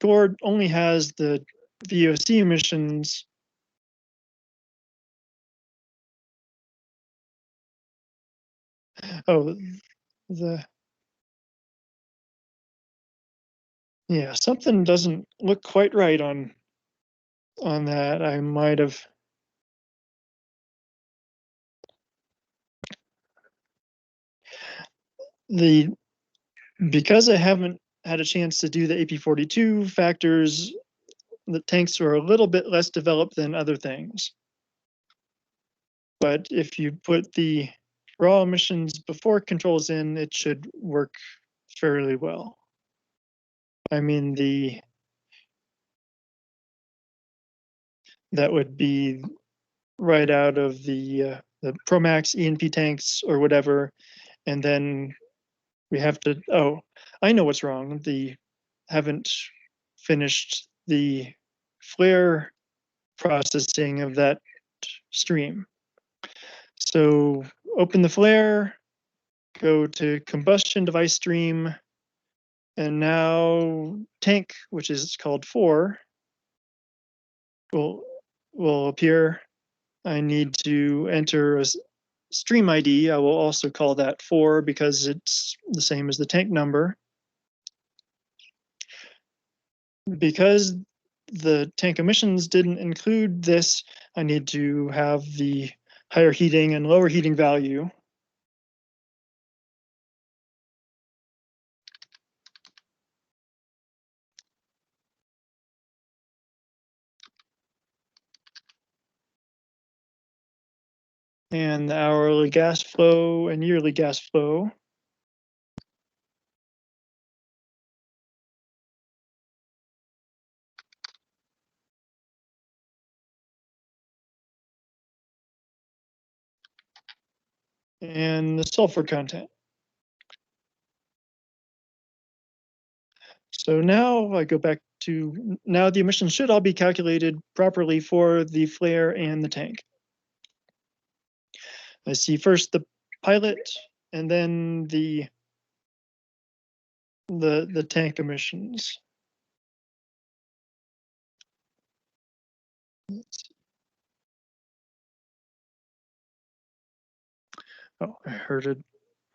Gord only has the VOC emissions. Oh, yeah, something doesn't look quite right on that. I might have. Because I haven't had a chance to do the AP42 factors, the tanks are a little bit less developed than other things. But if you put the raw emissions before controls in, it should work fairly well. I mean, that would be right out of the Promax E&P tanks or whatever, and then we have to, oh, I know what's wrong. Haven't finished the flare processing of that stream. So open the flare, go to combustion device stream, and now tank, which is called 4, will appear. I need to enter a stream ID. I will also call that 4 because it's the same as the tank number. Because the tank emissions didn't include this, I need to have the higher heating and lower heating value. and the hourly gas flow and yearly gas flow. And the sulfur content. So now I go back to, now the emissions should all be calculated properly for the flare and the tank. I see first the pilot and then the tank emissions. Oh, I heard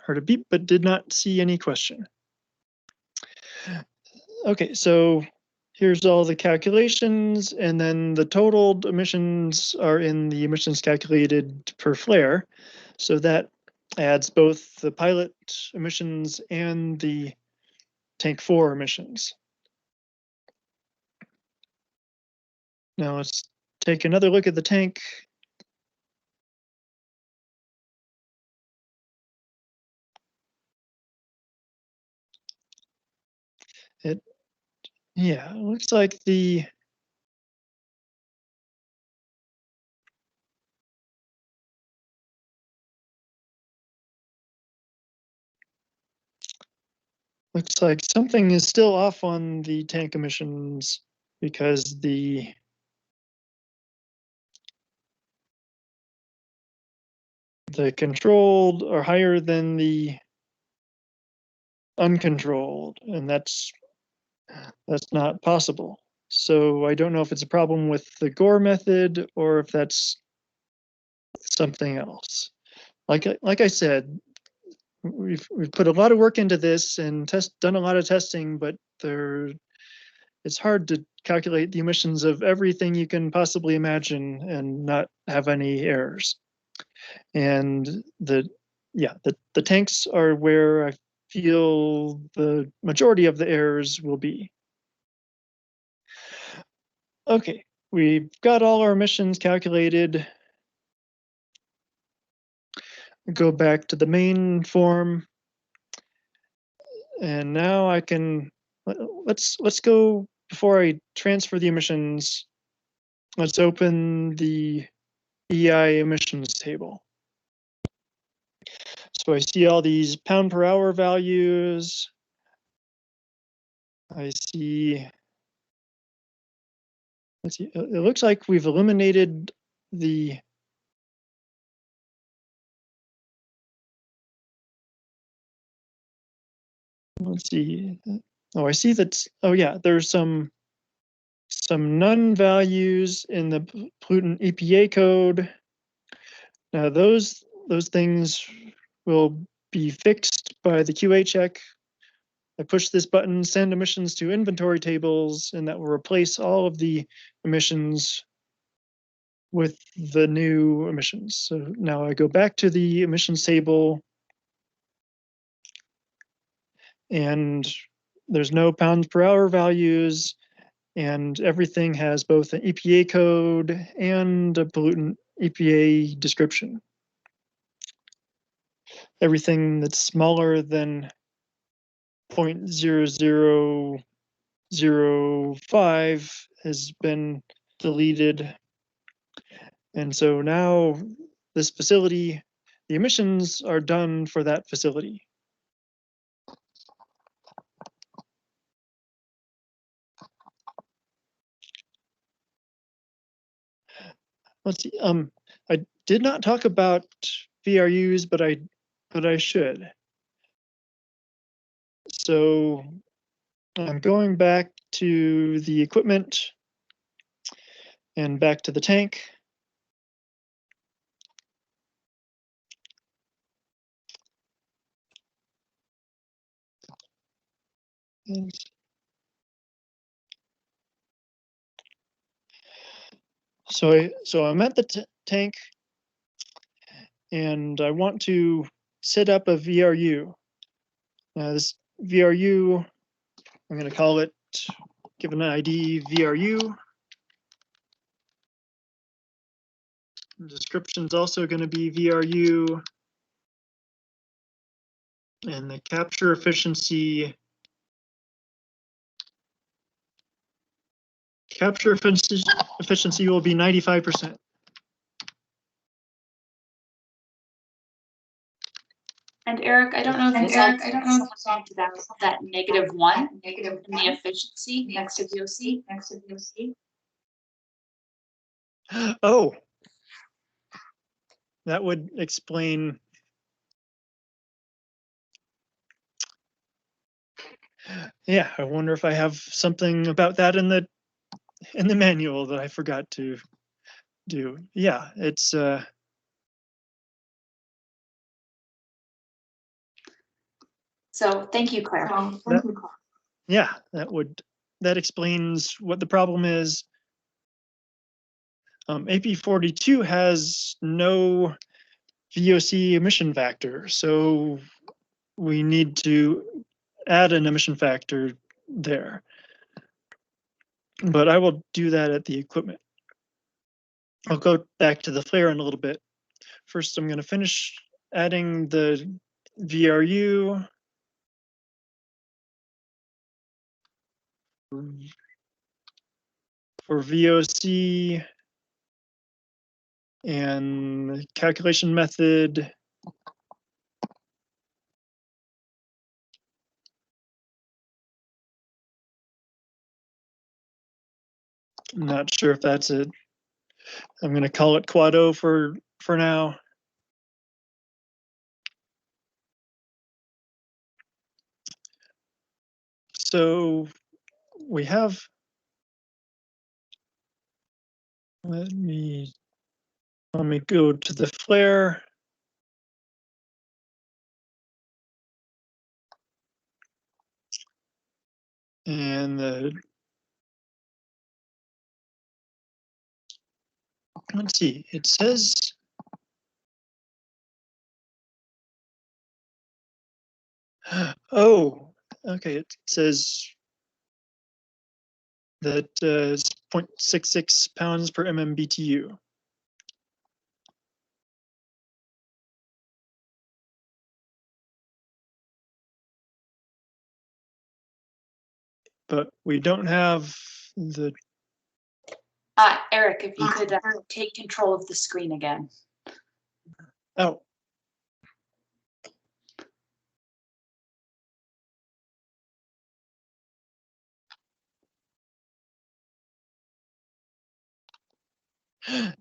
a beep, but did not see any question. Okay, so here's all the calculations, and then the totaled emissions are in the emissions calculated per flare. So that adds both the pilot emissions and the tank 4 emissions. Now let's take another look at the tank. It looks like the looks like something is still off on the tank emissions because the controlled are higher than the uncontrolled, and that's not possible. So I don't know if it's a problem with the Gore method or if that's something else. Like I said, we've put a lot of work into this and done a lot of testing, but it's hard to calculate the emissions of everything you can possibly imagine and not have any errors. And the tanks are where I feel the majority of the errors will be. Okay, we've got all our emissions calculated. Go back to the main form. And now I can, let's go, before I transfer the emissions, let's open the EI emissions table. So I see all these pound per hour values. I see, let's see, it looks like we've eliminated the let's see. Oh, I see that. Oh, yeah, there's some none values in the pollutant EPA code. Now those things will be fixed by the QA check. I push this button, send emissions to inventory tables, and that will replace all of the emissions with the new emissions. So now I go back to the emissions table, and there's no pounds per hour values, and everything has both an EPA code and a pollutant EPA description. Everything that's smaller than 0.0005 has been deleted. And so now this facility, the emissions are done for that facility. Let's see. I did not talk about VRUs, but I should. So I'm going back to the equipment and back to the tank. So I'm at the tank, and I want to set up a VRU. This VRU, I'm going to call it, give an ID VRU. The description is also going to be VRU. And the capture efficiency. Capture efficiency will be 95%. And Eric, I don't know if you said to that -1 in the efficiency next to VOC. Oh, that would explain. Yeah, I wonder if I have something about that in the manual that I forgot to do. Yeah, it's So thank you, Claire. yeah, that explains what the problem is. AP42 has no VOC emission factor, so we need to add an emission factor there. But I will do that at the equipment. I'll go back to the flare in a little bit. First, I'm going to finish adding the VRU. For VOC and calculation method. I'm not sure if that's it. I'm going to call it quad O for now. So we have, let me go to the flare. And let's see, it says, oh, okay, it says that it's 0.66 pounds per MMBTU. But we don't have the. Eric, if you could take control of the screen again. Oh.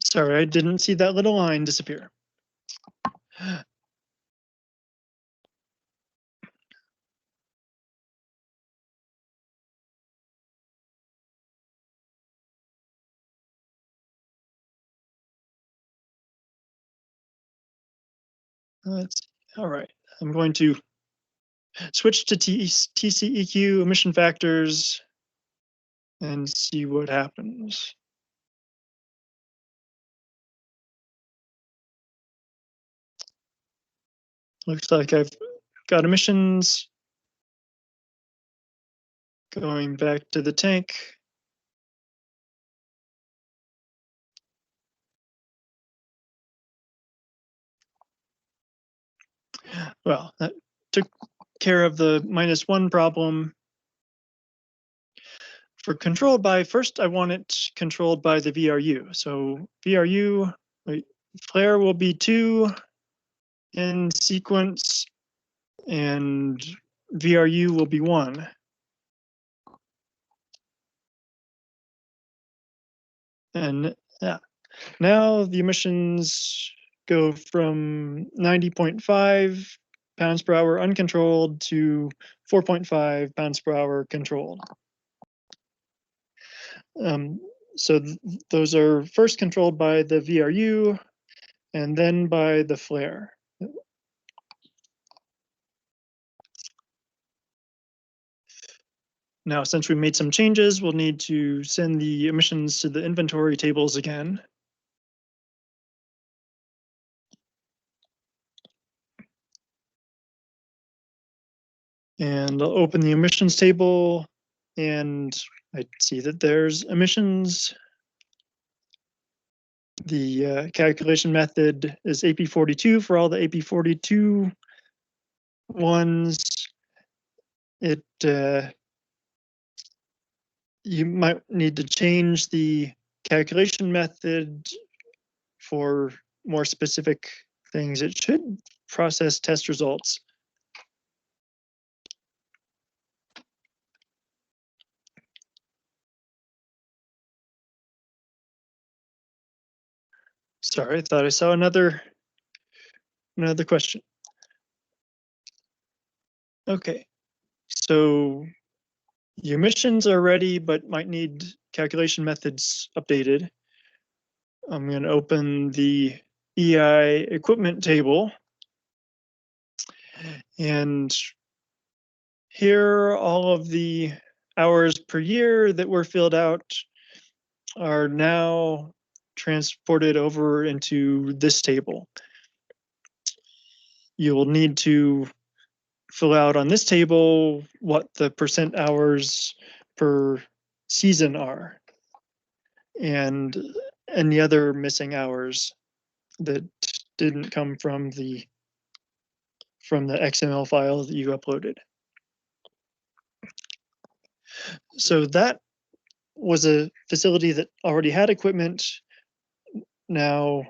Sorry, I didn't see that little line disappear. All right. I'm going to switch to Tceq emission factors and see what happens. Looks like I've got emissions going back to the tank. Well, that took care of the -1 problem. For controlled by, first I want it controlled by the VRU. So VRU, flare will be 2 in sequence and VRU will be 1. And yeah, now the emissions go from 90.5 pounds per hour uncontrolled to 4.5 pounds per hour controlled. So those are first controlled by the VRU and then by the flare. Now, since we made some changes, we'll need to send the emissions to the inventory tables again. And I'll open the emissions table and I see that there's emissions. The calculation method is AP42 for all the AP42 ones. You might need to change the calculation method for more specific things. It should process test results. Sorry, I thought I saw another question. Okay, so the emissions are ready, but might need calculation methods updated. I'm going to open the EI equipment table. And here, all of the hours per year that were filled out are now transported over into this table. You will need to fill out on this table what the % hours per season are and any other missing hours that didn't come from the XML file that you uploaded. So that was a facility that already had equipment. Now,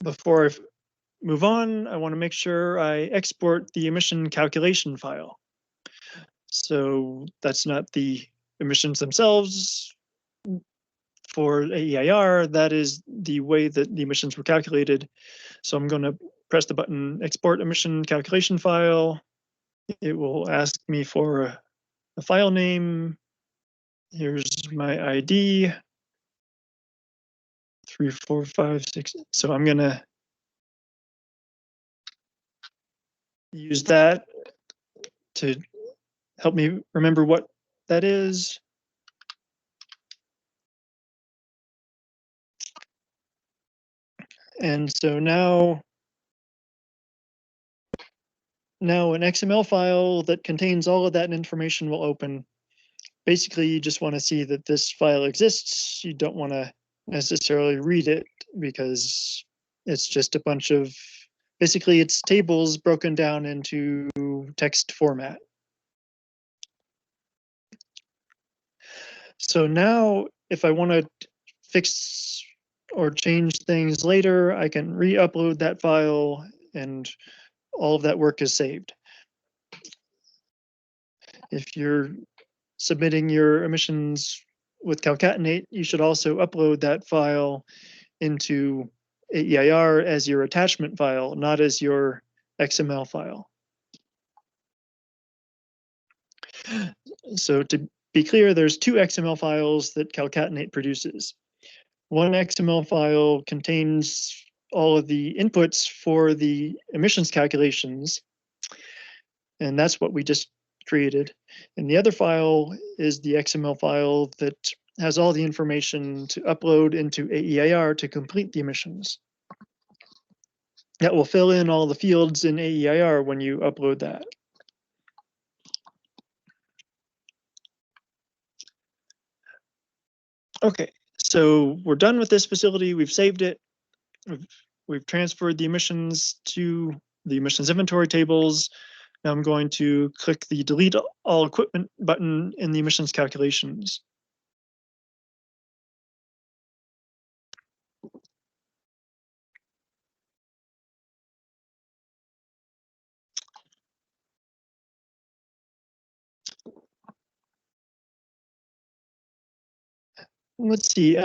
before I move on, I want to make sure I export the emission calculation file. So that's not the emissions themselves for AEIR, that is the way that the emissions were calculated. So I'm going to press the button export emission calculation file. It will ask me for a file name. Here's my ID. 3, 4, 5, 6. So I'm going to use that to help me remember what that is. And so now an XML file that contains all of that information will open. Basically, you just want to see that this file exists. You don't want to necessarily read it because it's just a bunch of, basically it's tables broken down into text format. So now if I want to fix or change things later, I can re-upload that file and all of that work is saved. If you're submitting your emissions with Calcatenate, you should also upload that file into AEIR as your attachment file, not as your XML file. So to be clear, there's 2 XML files that Calcatenate produces. One XML file contains all of the inputs for the emissions calculations, and that's what we just created. And the other file is the XML file that has all the information to upload into AEIR to complete the emissions. That will fill in all the fields in AEIR when you upload that. Okay, so we're done with this facility. We've saved it. We've transferred the emissions to the emissions inventory tables. Now I'm going to click the delete all equipment button in the emissions calculations. Let's see.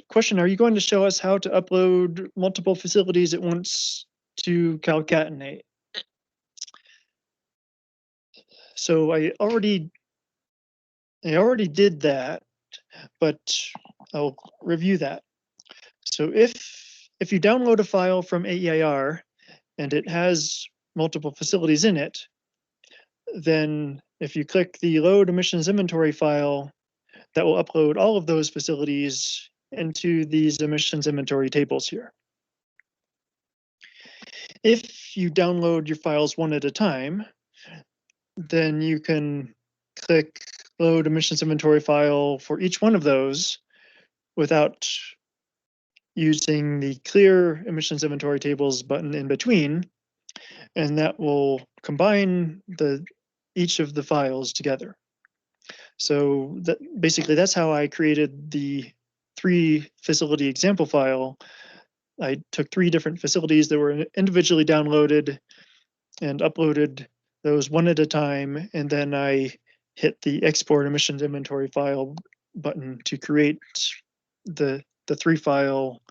Question, are you going to show us how to upload multiple facilities at once to Calcatenate? So I already did that, but I'll review that. So if you download a file from AEIR and it has multiple facilities in it, then if you click the load emissions inventory file, that will upload all of those facilities into these emissions inventory tables here. If you download your files one at a time, then you can click load emissions inventory file for each one of those without using the clear emissions inventory tables button in between, and that will combine each of the files together. So basically that's how I created the 3 facility example file. I took 3 different facilities that were individually downloaded and uploaded those one at a time, and then I hit the export emissions inventory file button to create the 3 file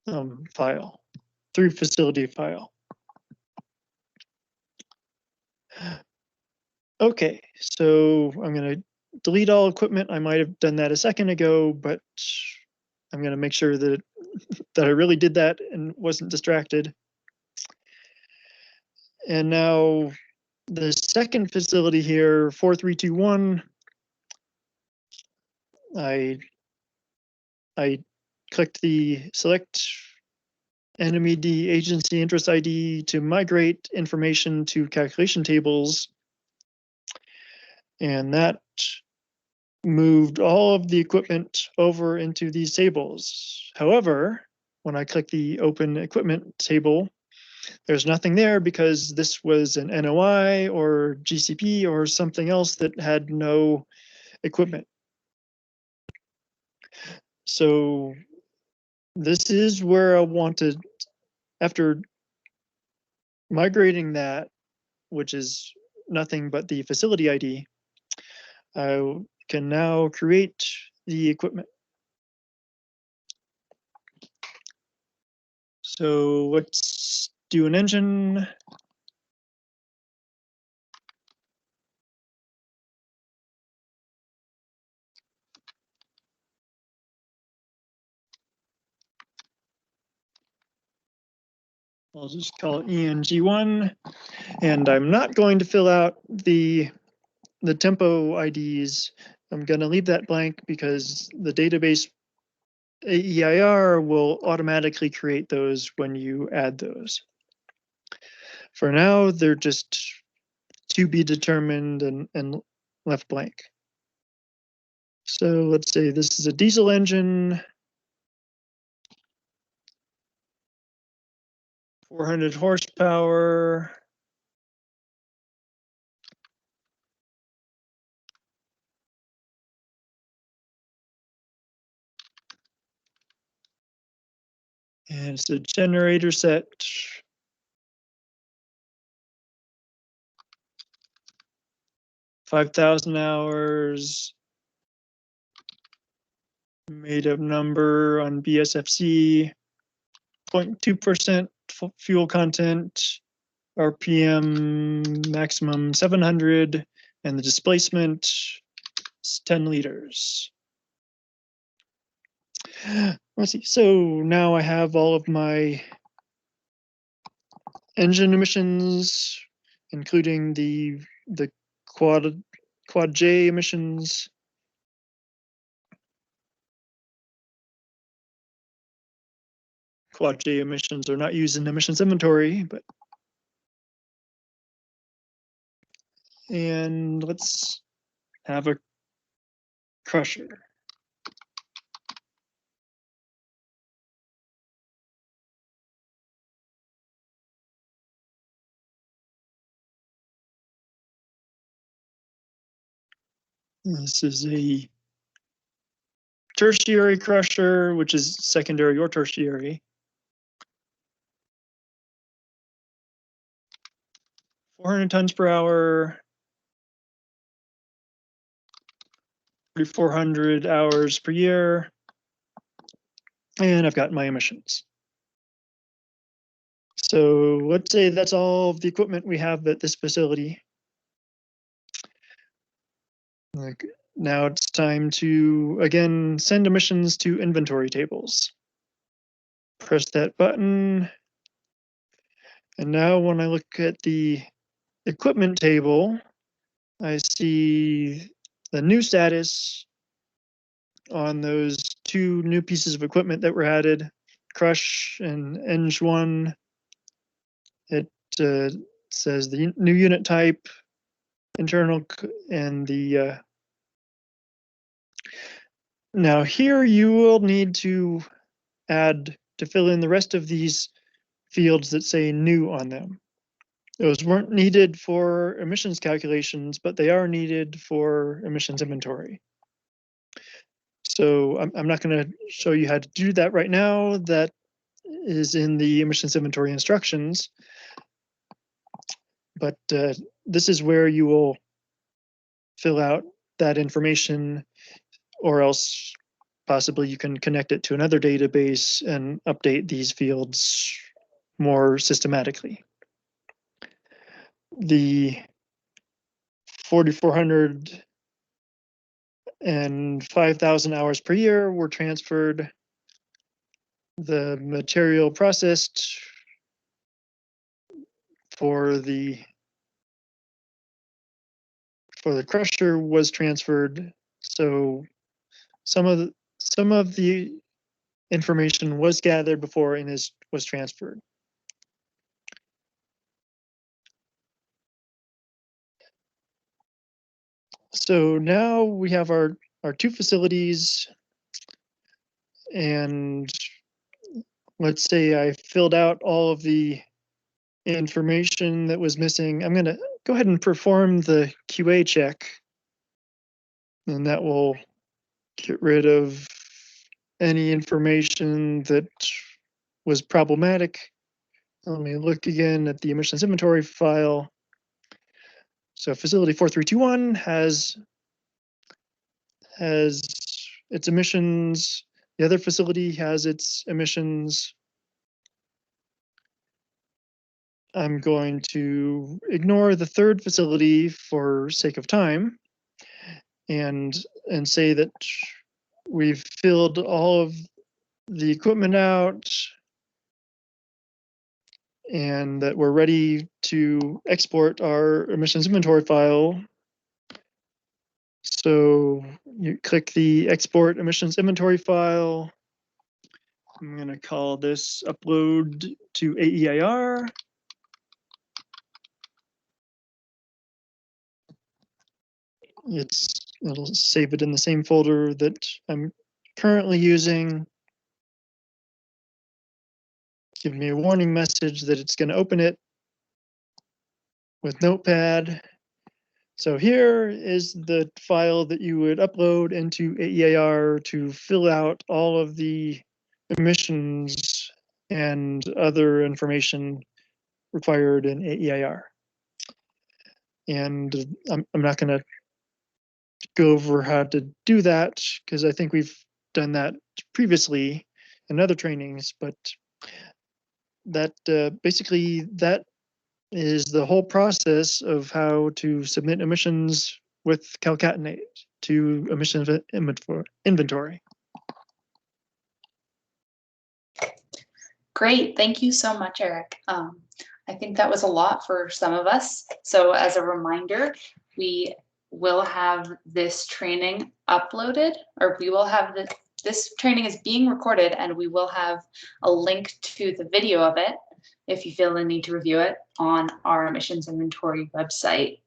3 facility file. Okay, so I'm going to delete all equipment. I might have done that a second ago, but I'm going to make sure that I really did that and wasn't distracted. And now the second facility here, 4321, I clicked the select NMED agency interest ID to migrate information to calculation tables. And that moved all of the equipment over into these tables. However, when I click the open equipment table, there's nothing there because this was an NOI or GCP or something else that had no equipment. So this is where I wanted, after migrating that, which is nothing but the facility ID, I can now create the equipment. So let's do an engine. I'll just call it ENG1, and I'm not going to fill out the tempo IDs. I'm going to leave that blank because the database AEIR will automatically create those when you add those. For now, they're just to be determined and left blank. So let's say this is a diesel engine, 400 horsepower. And it's a generator set. 5,000 hours. Made up number on BSFC. 0.2% fuel content. RPM maximum 700. And the displacement is 10 liters. Let's see. So now I have all of my engine emissions, including the quad J emissions. Quad J emissions are not used in emissions inventory, but and let's have a crusher. This is a tertiary crusher, which is secondary or tertiary. 400 tons per hour, 3,400 hours per year, and I've got my emissions. So let's say that's all of the equipment we have at this facility. Now it's time to, again, send emissions to inventory tables. Press that button. And now when I look at the equipment table, I see the new status on those 2 new pieces of equipment that were added, Crush and Eng1. It says the new unit type, internal, and the now here you will need to to fill in the rest of these fields that say new on them. Those weren't needed for emissions calculations, but they are needed for emissions inventory. So I'm not going to show you how to do that right now. That is in the emissions inventory instructions. But this is where you will fill out that information, or else possibly you can connect it to another database and update these fields more systematically. The 4,400 and 5,000 hours per year were transferred. The material processed for the crusher was transferred. So some of the information was gathered before and was transferred. So now we have our two facilities, and let's say I filled out all of the information that was missing. I'm going to go ahead and perform the QA check, and that will get rid of any information that was problematic. Let me look again at the emissions inventory file. So facility 4321 has its emissions. The other facility has its emissions. I'm going to ignore the third facility for sake of time and say that we've filled all of the equipment out and that we're ready to export our emissions inventory file. So you click the export emissions inventory file. I'm going to call this upload to AEIR. It'll save it in the same folder that I'm currently using. Give me a warning message that it's going to open it with Notepad. So here is the file that you would upload into AEIR to fill out all of the emissions and other information required in AEIR. And I'm not going to go over how to do that because I think we've done that previously in other trainings, but that basically that is the whole process of how to submit emissions with Calcatnate to emissions inventory. Great, thank you so much, Eric. I think that was a lot for some of us. So as a reminder, we will have this training uploaded, or we will have this training is being recorded, and we will have a link to the video of it if you feel the need to review it on our emissions inventory website.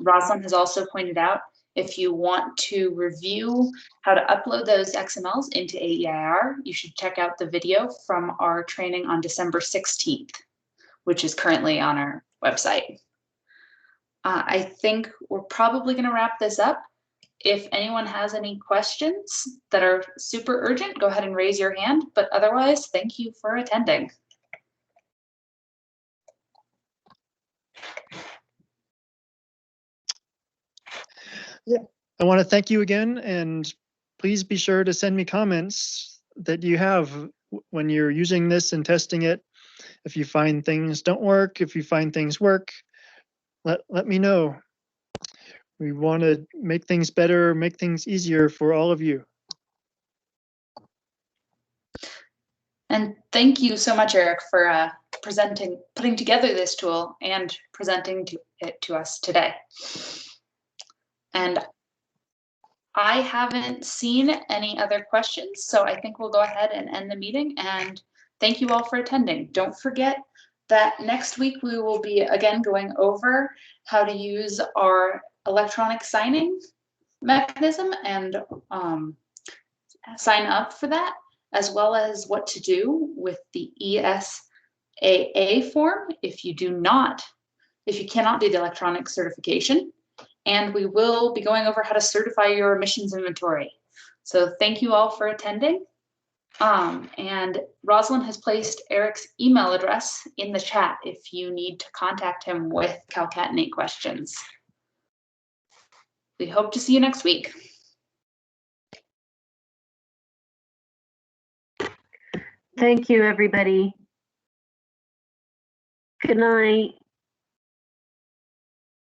Rosalind has also pointed out, if you want to review how to upload those XMLs into AEIR, you should check out the video from our training on December 16th, which is currently on our website. I think we're probably going to wrap this up. If anyone has any questions that are super urgent, go ahead and raise your hand. But otherwise, thank you for attending. Yeah, I want to thank you again, and please be sure to send me comments that you have when you're using this and testing it. If you find things don't work, if you find things work, let me know. We want to make things better, make things easier for all of you. And thank you so much, Eric, for putting together this tool and presenting it to us today. And I haven't seen any other questions, so I think we'll go ahead and end the meeting. And thank you all for attending. Don't forget that next week we will be again going over how to use our electronic signing mechanism and sign up for that. as well as what to do with the ESAA form if you cannot do the electronic certification. And we will be going over how to certify your emissions inventory. So thank you all for attending. And Rosalind has placed Eric's email address in the chat if you need to contact him with Calcatnate questions. We hope to see you next week. Thank you, everybody. Good night.